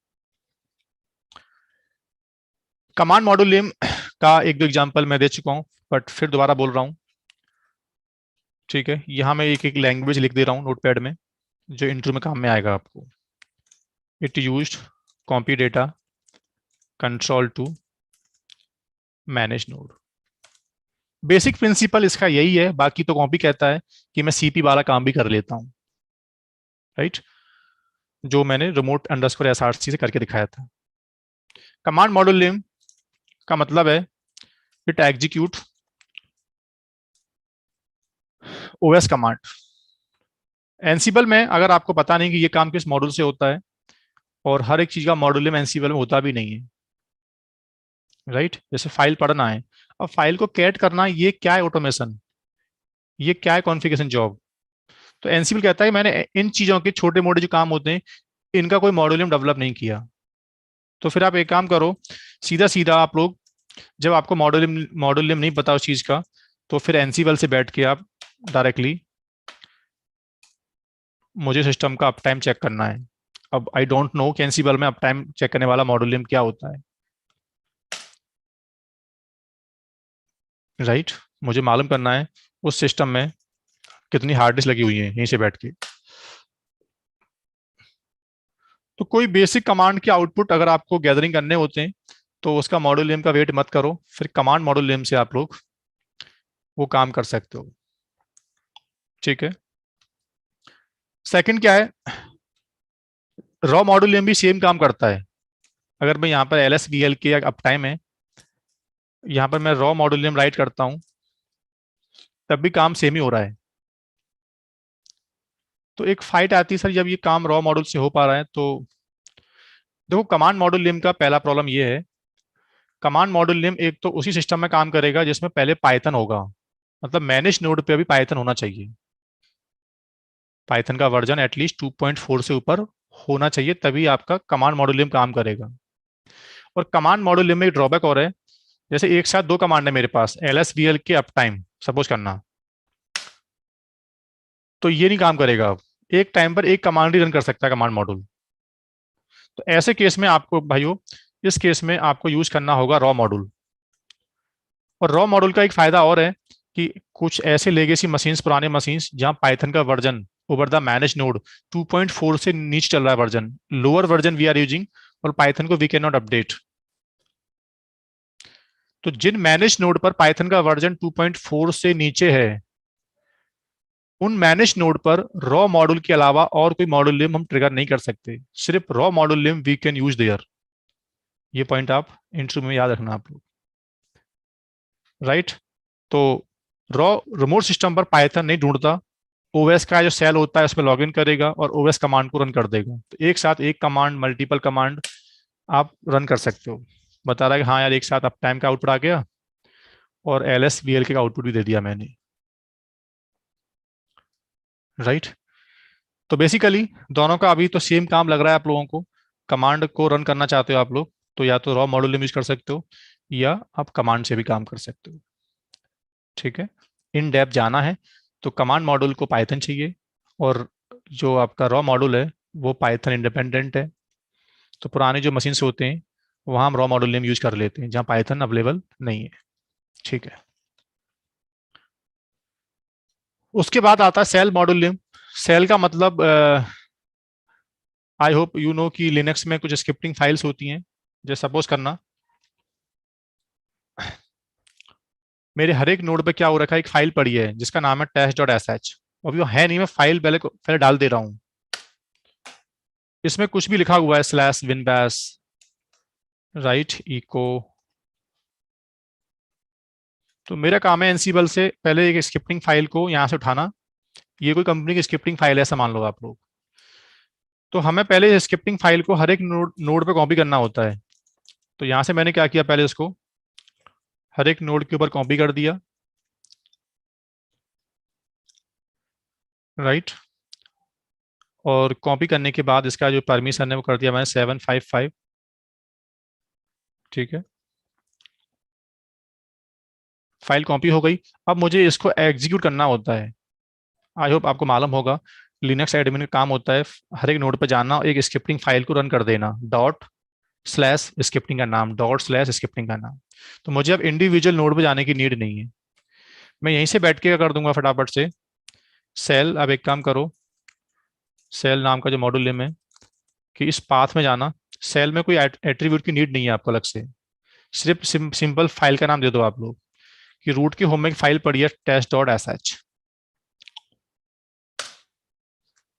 Command module name का एक दो एग्जांपल मैं दे चुका हूं, बट फिर दोबारा बोल रहा हूं। ठीक है, यहाँ मैं एक एक लैंग्वेज लिख दे रहा हूँ नोटपैड में, जो इंटरव्यू में काम में आएगा आपको। It used copy data control to manage node. Basic principle इसका यही है, बाकी तो कॉपी कहता है कि मैं सीपी वाला काम भी कर लेता हूँ। राइट, जो मैंने रिमोट अंडरस्कोर एसआरसी से करके दिखाया था। कमांड मॉड्यूल नेम का मतलब है it execute OS command. Ansible में अगर आपको पता नहीं कि ये काम किस मॉड्यूल से होता है, और हर एक चीज का मॉड्यूल नेम एनसीबल में होता भी नहीं है। राइट, जैसे फाइल पढ़ना है, अब फाइल को कैट करना, ये क्या है ऑटोमेशन, ये क्या है कॉन्फ़िगरेशन जॉब। तो एनसीबल कहता है मैंने इन चीजों के छोटे मोटे जो काम होते हैं इनका कोई मॉड्यूल नेम डेवलप नहीं किया। तो फिर आप एक काम करो, सीधा सीधा आप लोग, जब आपको मॉड्यूल नेम नहीं पता उस चीज का, तो फिर एनसीबल से बैठ के आप डायरेक्टली मुझे सिस्टम का अप टाइम चेक करना है। अब आई डोंट नो कि एनसीबल में अप टाइम चेक करने वाला मॉड्यूल नेम क्या होता है। राइट, मुझे मालूम करना है उस सिस्टम में कितनी हार्ड डिस्क लगी हुई है यहीं से बैठ के। तो कोई बेसिक कमांड के आउटपुट अगर आपको गैदरिंग करने होते हैं, तो उसका मॉड्यूल नेम का वेट मत करो, फिर कमांड मॉड्यूल नेम से आप लोग वो काम कर सकते हो। ठीक है, सेकंड क्या है, रॉ मॉड्यूल नेम भी सेम काम करता है। अगर मैं यहाँ पर एल एस वी एल के अप टाइम है, यहाँ पर मैं रॉ मॉड्यूल नेम राइट करता हूँ, तब भी काम सेम ही हो रहा है। तो एक फाइट आती है सर जब ये काम रॉ मॉड्यूल से हो पा रहा है, तो देखो कमांड मॉड्यूल नेम का पहला प्रॉब्लम ये है, कमांड मॉड्यूल नेम एक तो उसी सिस्टम में काम करेगा जिसमें पहले पाइथन होगा, मतलब मैनेज नोड पे भी पाइथन होना चाहिए। पाइथन का वर्जन एटलीस्ट 2.4 से ऊपर होना चाहिए, तभी आपका कमांड मॉड्यूल नेम काम करेगा। और कमांड मॉड्यूल नेम में एक ड्रॉबैक और है, जैसे एक साथ दो कमांड है मेरे पास, एल एस वी एल के अप टाइम सपोज करना, तो ये नहीं काम करेगा। अब एक टाइम पर एक कमांड ही रन कर सकता है कमांड मॉड्यूल। तो ऐसे केस में आपको भाइयों, इस केस में आपको यूज करना होगा रॉ मॉड्यूल। और रॉ मॉड्यूल का एक फायदा और है कि कुछ ऐसे लेगेसी मशीन्स, पुराने मशीन्स जहां पाइथन का version over the manage node 2.4 से नीचे चल रहा है version, lower version we are using, और पाइथन को वी कैन नॉट अपडेट। तो जिन मैनेज नोड पर पाइथन का वर्जन 2.4 से नीचे है, उन मैनेज नोड पर रॉ मॉड्यूल के अलावा और कोई मॉड्यूल नेम हम ट्रिगर नहीं कर सकते, सिर्फ raw module name we can use there. ये पॉइंट आप इंटरव्यू में याद रखना आप लोग। राइट, तो रॉ रिमोट सिस्टम पर पाइथन नहीं ढूंढता, ओएस का जो सेल होता है उसमें लॉगिन करेगा और ओएस कमांड को रन कर देगा। तो एक साथ एक कमांड, मल्टीपल कमांड आप रन कर सकते हो। बता रहा है कि हाँ यार एक साथ अप टाइम का आउटपुट आ गया और एल एस बी एल के का आउटपुट भी दे दिया मैंने। राइट, तो बेसिकली दोनों का अभी तो सेम काम लग रहा है आप लोगों को। कमांड को रन करना चाहते हो आप लोग, तो या तो रॉ मॉड्यूल यूज कर सकते हो, या आप कमांड से भी काम कर सकते हो। ठीक है, इन डेप्थ जाना है तो कमांड मॉड्यूल को पाइथन चाहिए, और जो आपका रॉ मॉड्यूल है वो पाइथन इंडिपेंडेंट है। तो पुराने जो मशीन से होते हैं वहाँ हम रॉ मॉड्यूल नेम यूज कर लेते हैं जहाँ पाइथन अवेलेबल नहीं है। ठीक है। उसके बाद आता है सेल मॉड्यूल नेम। सेल का मतलब आई होप यू नो कि लिनक्स में कुछ स्क्रिप्टिंग फाइल्स होती हैं। जैसे सपोज करना मेरे हर एक नोड पे क्या हो रखा है, एक फाइल पड़ी है जिसका नाम है test.sh। अभी वो है नहीं, मैं फाइल पहले पहले डाल दे रहा हूँ। इसमें कुछ भी लिखा हुआ है स्लैश विनबैश राइट इको। तो मेरा काम है एनसीबल से पहले एक स्क्रिप्टिंग फाइल को यहाँ से उठाना। ये कोई कंपनी की स्क्रिप्टिंग फाइल है ऐसा मान लो आप लोग। तो हमें पहले स्क्रिप्टिंग फाइल को हर एक नोड पे कॉपी करना होता है। तो यहाँ से मैंने क्या किया, पहले इसको हर एक नोड के ऊपर कॉपी कर दिया। राइट। और कॉपी करने के बाद इसका जो परमिशन है वो कर दिया मैंने 755। ठीक है। फाइल कॉपी हो गई। अब मुझे इसको एग्जीक्यूट करना होता है। आई होप आपको मालूम होगा लिनक्स एडमिन का काम होता है हर एक नोड पे जाना और एक स्क्रिप्टिंग फाइल को रन कर देना। डॉट स्लैश स्क्रिप्टिंग का नाम, डॉट स्लैश स्क्रिप्टिंग का नाम। तो मुझे अब इंडिविजुअल नोड पे जाने की नीड नहीं है। मैं यहीं से बैठ के क्या कर दूंगा फटाफट से, सेल, अब एक काम करो, सेल नाम का जो मॉड्यूल नेम है कि इस पाथ में जाना। सेल में कोई एट्रीब्यूट की नीड नहीं है आपको अलग से, सिर्फ सिंपल फाइल का नाम दे दो आप लोग कि रूट की होम में एक फाइल पड़ी है test.sh।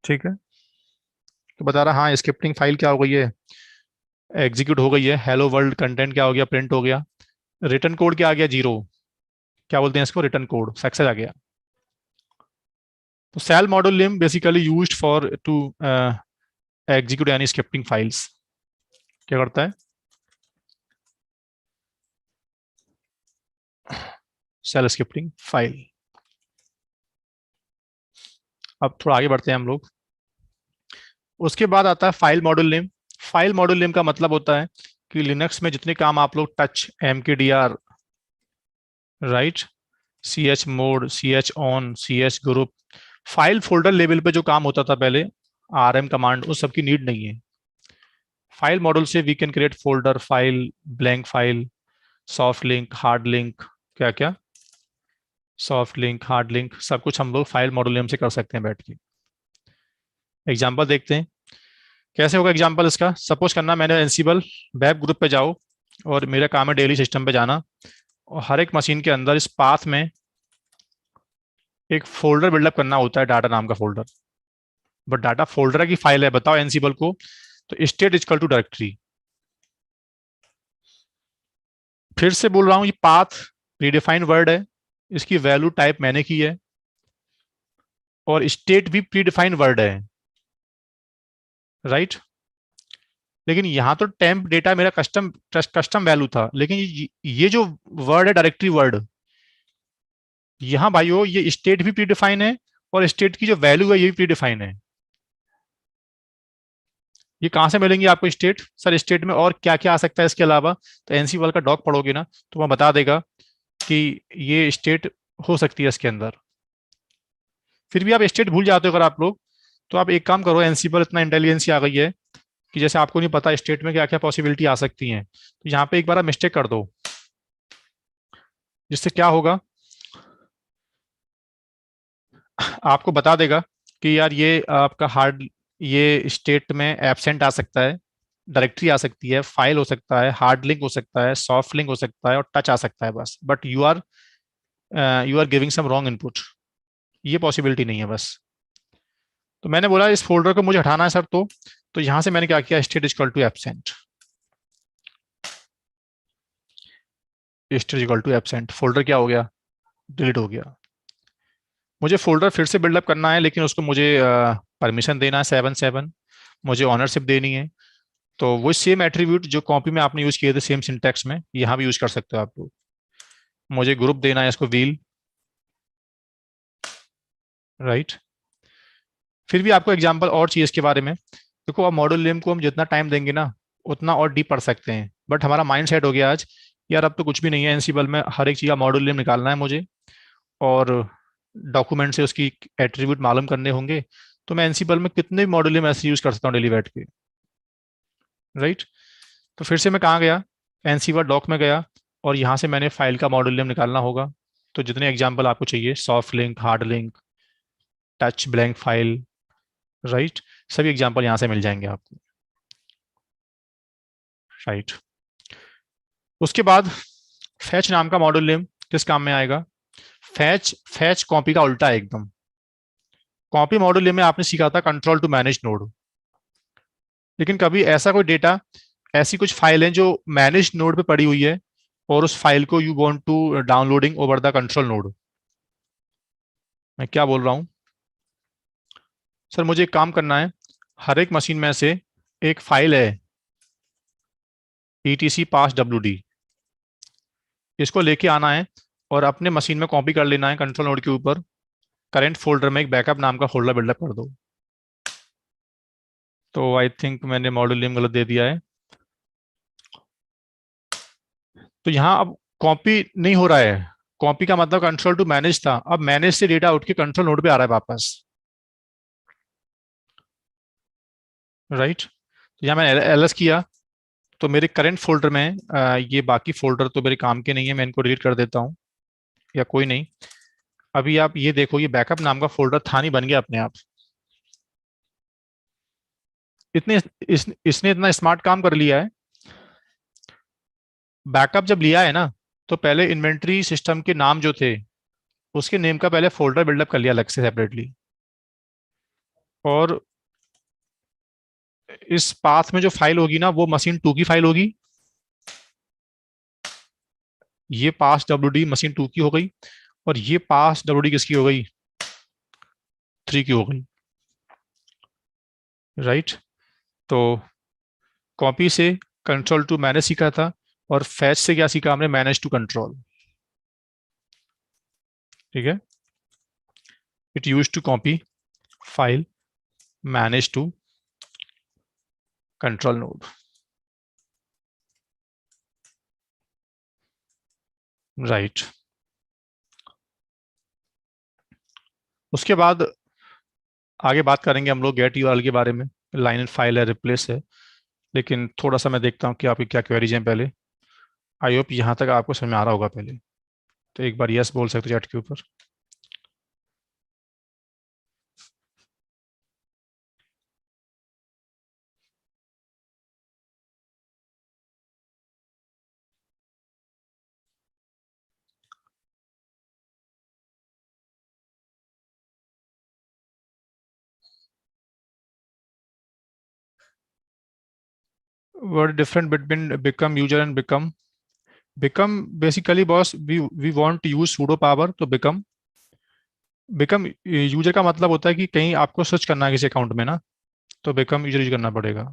ठीक है। तो बता रहा हाँ स्क्रिप्टिंग फाइल क्या हो गई है, एग्जीक्यूट हो गई है। हेलो वर्ल्ड कंटेंट क्या हो गया, प्रिंट हो गया। रिटर्न कोड क्या आ गया, जीरो। क्या बोलते हैं इसको, रिटर्न कोड सक्सेस आ गया। तो shell module name basically used for to execute any scripting files. क्या करता है, सेल स्क्रिप्टिंग फाइल। अब थोड़ा आगे बढ़ते हैं हम लोग। उसके बाद आता है file module name. File module name का मतलब होता है कि लिनक्स में जितने काम आप लोग touch, mkdir, right, C H mod, C H own, C H group, file folder level पे जो काम होता था पहले, rm कमांड, उस सब की नीड नहीं है। फाइल मॉड्यूल से we can create folder, file, blank file, soft link, hard link, क्या क्या, सॉफ्ट लिंक, हार्ड लिंक, सब कुछ हम लोग फाइल मॉड्यूल नेम से कर सकते हैं बैठ के। एग्जाम्पल देखते हैं कैसे होगा। एग्जाम्पल इसका सपोज करना, मैंने एनसीबल वेब ग्रुप पे जाओ और मेरा काम है डेली सिस्टम पे जाना और हर एक मशीन के अंदर इस पाथ में एक फोल्डर बिल्डअप करना होता है, डाटा नाम का फोल्डर। बट डाटा फोल्डर की फाइल है, बताओ एनसीबल को। तो स्टेट इजकल टू डायरेक्टरी। फिर से बोल रहा हूँ, ये पाथ प्रीडिफाइंड वर्ड है, इसकी वैल्यू टाइप मैंने की है और स्टेट भी प्रीडिफाइंड वर्ड है। राइट। लेकिन यहाँ तो टेम्प डेटा मेरा कस्टम कस्टम वैल्यू था, लेकिन ये जो वर्ड है डायरेक्टरी वर्ड, यहाँ भाइयों ये स्टेट भी प्रीडिफाइन है और स्टेट की जो वैल्यू है ये भी प्रीडिफाइन है। ये कहाँ से मिलेंगे आपको स्टेट, सर स्टेट में और क्या क्या आ सकता है इसके अलावा। तो एनसीबल का डॉक पढ़ोगे ना तो वह बता देगा कि ये स्टेट हो सकती है इसके अंदर। फिर भी आप स्टेट भूल जाते हो अगर आप लोग, तो आप एक काम करो, एनसीबल इतना इंटेलिजेंसी आ गई है कि जैसे आपको नहीं पता स्टेट में क्या क्या पॉसिबिलिटी आ सकती हैं, तो यहाँ पे एक बार आप मिस्टेक कर दो, जिससे क्या होगा, आपको बता देगा कि यार ये आपका हार्ड, ये स्टेट में एब्सेंट आ सकता है, डायरेक्टरी आ सकती है, फाइल हो सकता है, हार्ड लिंक हो सकता है, सॉफ्ट लिंक हो सकता है और टच आ सकता है बस। But you are giving some wrong input, ये पॉसिबिलिटी नहीं है बस। तो मैंने बोला इस फोल्डर को मुझे हटाना है सर, तो यहां से मैंने क्या किया, state is equal to absent. State is equal to absent, folder क्या हो गया, डिलीट हो गया। मुझे फोल्डर फिर से बिल्डअप करना है, लेकिन उसको मुझे परमिशन देना है 7 7, मुझे ऑनरशिप देनी है। तो वो सेम एट्रीब्यूट जो कॉपी में आपने यूज किए थे सेम सिंटैक्स में यहाँ भी यूज कर सकते हो आप लोग। मुझे ग्रुप देना है इसको व्हील, राइट। फिर भी आपको एग्जांपल और चाहिए इसके बारे में। देखो अब मॉड्यूल नेम को हम जितना टाइम देंगे ना उतना और डीप पढ़ सकते हैं, बट हमारा माइंड सेट हो गया आज यार अब तो कुछ भी नहीं है, एनसीबल में हर एक चीज़ का मॉड्यूल नेम निकालना है मुझे और डॉक्यूमेंट से उसकी एट्रीब्यूट मालूम करने होंगे। तो मैं एनसीबल में कितने भी मॉड्यूल नेम ऐसे यूज कर सकता हूँ डेली बैठ के। राइट। तो फिर से मैं कहाँ गया, एनसीवर डॉक में गया, और यहाँ से मैंने फाइल का मॉड्यूल नेम निकालना होगा। तो जितने एग्जाम्पल आपको चाहिए, soft link, hard link, touch blank file, right, सभी एग्जाम्पल यहाँ से मिल जाएंगे आपको। राइट। उसके बाद फैच नाम का मॉड्यूल नेम किस काम में आएगा? फैच, फैच कॉपी का उल्टा है एकदम। कॉपी मॉड्यूल नेम में आपने सीखा था कंट्रोल टू मैनेज नोड। लेकिन कभी ऐसा कोई डेटा, ऐसी कुछ फाइल है जो मैनेज नोड पे पड़ी हुई है, और उस फाइल को you want to downloading over the control node. मैं क्या बोल रहा हूँ सर? मुझे एक काम करना है, हर एक मशीन में से एक फाइल है ETC पास WD, इसको लेके आना है और अपने मशीन में कॉपी कर लेना है कंट्रोल नोड के ऊपर। करंट फोल्डर में एक बैकअप नाम का फोल्डर बिल्डअप कर दो। तो आई थिंक मैंने मॉड्यूल नेम गलत दे दिया है। तो यहाँ अब कॉपी नहीं हो रहा है। कॉपी का मतलब कंट्रोल टू मैनेज था, अब मैनेज से डेटा उठ के कंट्रोल नोड पे आ रहा है वापस। राइट। तो यहाँ मैंने LS किया, तो मेरे करंट फोल्डर में ये बाकी फोल्डर तो मेरे काम के नहीं है, मैं इनको डिलीट कर देता हूँ, या कोई नहीं। अभी आप ये देखो, ये बैकअप नाम का फोल्डर था नहीं, बन गया अपने आप। इतने इसने इतना स्मार्ट काम कर लिया है। बैकअप जब लिया है ना, तो पहले इन्वेंट्री सिस्टम के नाम जो थे, उसके नेम का पहले फोल्डर बिल्डअप कर लिया अलग से सेपरेटली। और इस पाथ में जो फाइल होगी ना, वो मशीन 2 की फाइल होगी। ये पास WD मशीन 2 की हो गई, और ये पास WD किसकी हो गई? 3 की हो गई। राइट। तो कॉपी से कंट्रोल टू मैनेज सीखा था, और फैच से क्या सीखा हमने? Manage to control. ठीक है। It use to copy file, manage to control node. Right. उसके बाद आगे बात करेंगे हम लोग गेट यूआरएल के बारे में। लाइन एंड फाइल है, रिप्लेस है। लेकिन थोड़ा सा मैं देखता हूँ कि आपकी क्या क्वेरीज हैं पहले। आई होप यहाँ तक आपको समझ में आ रहा होगा पहले। तो एक बार यस बोल सकते हो चैट के ऊपर। Word different between become user and become? Become basically boss, we want to use sudo power, तो बिकम। बिकम यूजर का मतलब होता है कि कहीं आपको सर्च करना है किसी अकाउंट में ना, तो बिकम यूजर यूज करना पड़ेगा।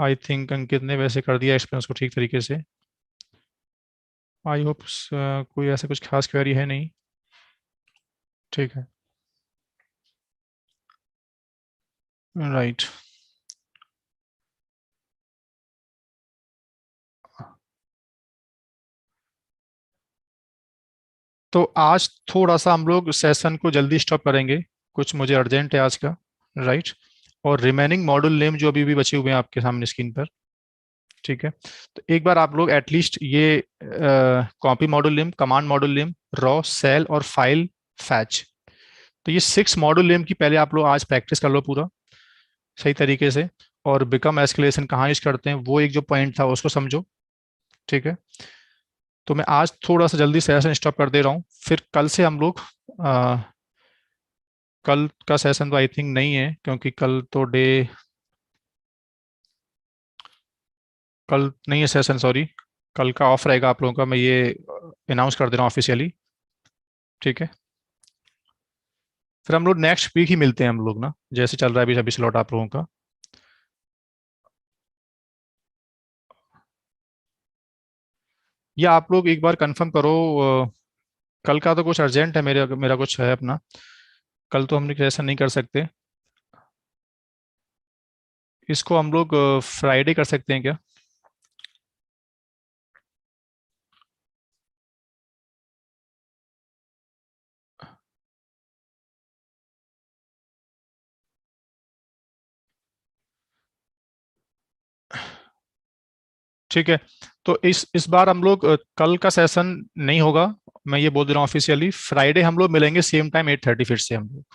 आई थिंक अंकित ने वैसे कर दिया एक्सप्लेन उसको ठीक तरीके से। आई होप कोई ऐसा कुछ खास क्वेरी है नहीं। ठीक है। राइट। तो आज थोड़ा सा हम लोग सेशन को जल्दी स्टॉप करेंगे, कुछ मुझे अर्जेंट है आज का। राइट। और रिमेनिंग मॉड्यूल नेम जो अभी भी बचे हुए हैं आपके सामने स्क्रीन पर, ठीक है, तो एक बार आप लोग एटलीस्ट ये copy module name, command module name, raw, shell और फाइल, फैच, तो ये 6 मॉड्यूल नेम की पहले आप लोग आज प्रैक्टिस कर लो पूरा सही तरीके से। और बिकम एस्केलेशन कहाँ यूज करते हैं, वो एक जो पॉइंट था उसको समझो। ठीक है। तो मैं आज थोड़ा सा जल्दी सेशन स्टॉप कर दे रहा हूँ, फिर कल से हम लोग कल का सेशन तो आई थिंक नहीं है, क्योंकि कल तो डे, कल नहीं है सेशन, सॉरी। कल का ऑफ रहेगा आप लोगों का, मैं ये अनाउंस कर दे रहा हूँ ऑफिशियली। ठीक है। फिर हम लोग नेक्स्ट वीक ही मिलते हैं हम लोग ना, जैसे चल रहा है अभी अभी स्लॉट आप लोगों का। या आप लोग एक बार कंफर्म करो, अ, कल का तो कुछ अर्जेंट है, मेरे मेरा कुछ है अपना। कल तो हम लोग सेशन नहीं कर सकते। इसको हम लोग फ्राइडे कर सकते हैं क्या? ठीक है। तो इस बार हम लोग कल का सेशन नहीं होगा, मैं ये बोल दे रहा हूँ ऑफिशियली। फ्राइडे हम लोग मिलेंगे सेम टाइम 8:30 फिर से हम लोग,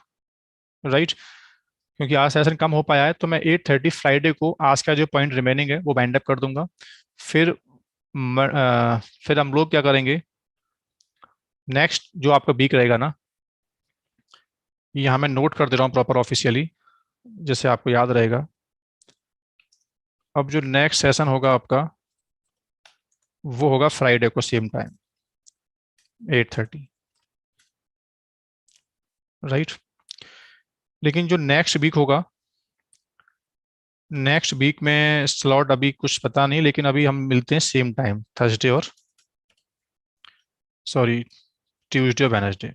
राइट। क्योंकि आज सेशन कम हो पाया है, तो मैं 8:30 फ्राइडे को आज का जो पॉइंट रिमेनिंग है वो बाइंड अप कर दूंगा। फिर फिर हम लोग क्या करेंगे, नेक्स्ट जो आपका वीक रहेगा ना, ये यहाँ मैं नोट कर दे रहा हूँ प्रॉपर ऑफिशियली, जिससे आपको याद रहेगा। अब जो नेक्स्ट सेशन होगा आपका, वो होगा फ्राइडे को सेम टाइम 8:30, राइट। लेकिन जो नेक्स्ट वीक होगा, नेक्स्ट वीक में स्लॉट अभी कुछ पता नहीं, लेकिन अभी हम मिलते हैं सेम टाइम थर्सडे और सॉरी ट्यूसडे और वेनसडे।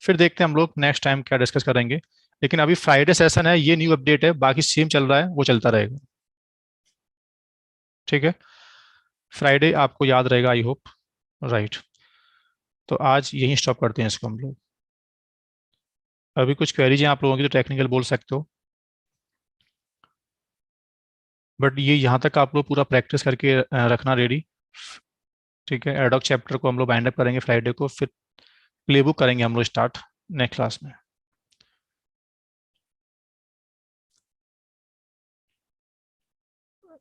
फिर देखते हैं हम लोग नेक्स्ट टाइम क्या डिस्कस करेंगे। लेकिन अभी फ्राइडे सेशन है, ये न्यू अपडेट है, बाकी सेम चल रहा है, वो चलता रहेगा। ठीक है, फ्राइडे आपको याद रहेगा आई होप, राइट। तो आज यहीं स्टॉप करते हैं इसको हम लोग। अभी कुछ क्वेरीज हैं आप लोगों की तो टेक्निकल बोल सकते हो, बट ये यहाँ तक आप लोग पूरा प्रैक्टिस करके रखना रेडी। ठीक है, एडॉक चैप्टर को हम लोग बाइंड अप करेंगे फ्राइडे को, फिर प्लेबुक करेंगे हम लोग स्टार्ट नेक्स्ट क्लास में।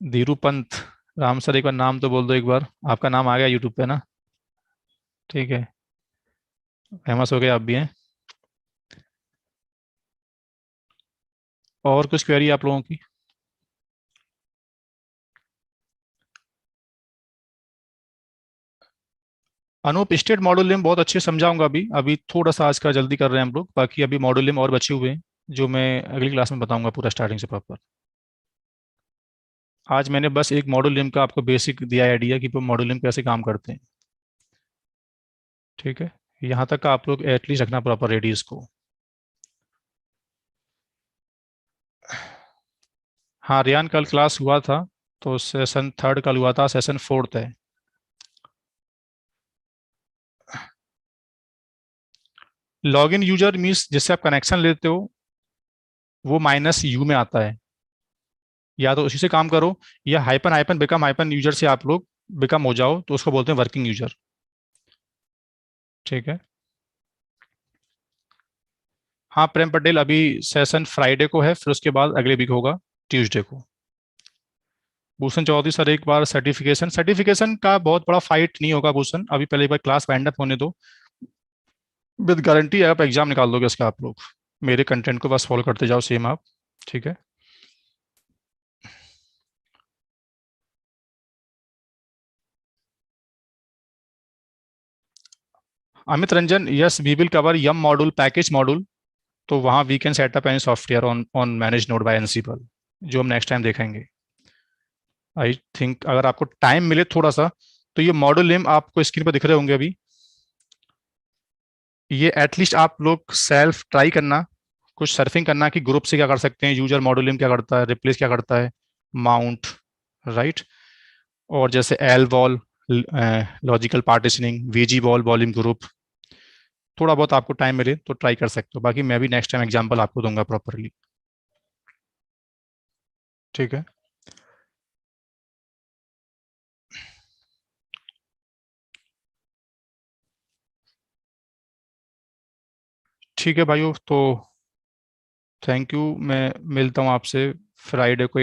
धीरू पंत, राम सर एक बार नाम तो बोल दो एक बार, आपका नाम आ गया यूट्यूब पे ना। ठीक है, फेमस हो गए आप भी हैं। और कुछ क्वेरी आप लोगों की? अनूप स्टेट मॉड्यूल बहुत अच्छे से समझाऊंगा। अभी अभी थोड़ा सा आज का जल्दी कर रहे हैं हम लोग, बाकी अभी मॉड्यूल और बचे हुए हैं, जो मैं अगली क्लास में बताऊंगा पूरा स्टार्टिंग से प्रॉपर। आज मैंने बस एक मॉड्यूल का आपको बेसिक दिया आइडिया कि वो मॉड्यूल कैसे काम करते हैं। ठीक है, यहाँ तक का आप लोग एटलीस्ट रखना प्रॉपर रेडी इसको। हाँ, रियान कल क्लास हुआ था, तो सेशन थर्ड कल हुआ था, सेशन फोर्थ है। लॉग इन यूजर मीन्स जिससे आप कनेक्शन लेते हो, वो माइनस यू में आता है। या तो उसी से काम करो, या hyphen hyphen become hyphen user से आप लोग बिकम हो जाओ, तो उसको बोलते हैं वर्किंग यूजर। ठीक है। हाँ प्रेम पटेल, अभी सेशन फ्राइडे को है, फिर उसके बाद अगले वीक होगा ट्यूसडे को। भूषण चौधरी सर, एक बार सर्टिफिकेशन सर्टिफिकेशन का बहुत बड़ा फाइट नहीं होगा भूषण, अभी पहले एक बार क्लास वाइंड अप होने दो। विद गारंटी आप एग्जाम निकाल दोगे इसका आप लोग, मेरे कंटेंट को बस फॉलो करते जाओ सेम आप। ठीक है। Amit Ranjan, yes we will cover yum module package module. तो वहाँ we can setup any software on on manage node by Ansible, जो हम नेक्स्ट टाइम देखेंगे। आई थिंक अगर आपको टाइम मिले थोड़ा सा, तो ये मॉड्यूल नेम आपको स्क्रीन पर दिख रहे होंगे अभी, ये एटलीस्ट आप लोग सेल्फ ट्राई करना, कुछ सर्फिंग करना कि ग्रुप से क्या कर सकते हैं, यूजर मॉड्यूल नेम क्या करता है, रिप्लेस क्या करता है, माउंट, राइट। और जैसे L vol, logical partitioning, VG vol, volume group, थोड़ा बहुत आपको टाइम मिले तो ट्राई कर सकते हो, बाकी मैं भी नेक्स्ट टाइम एग्जांपल आपको दूंगा प्रॉपरली। ठीक है। ठीक है भाइयों, तो थैंक यू, मैं मिलता हूँ आपसे फ्राइडे को।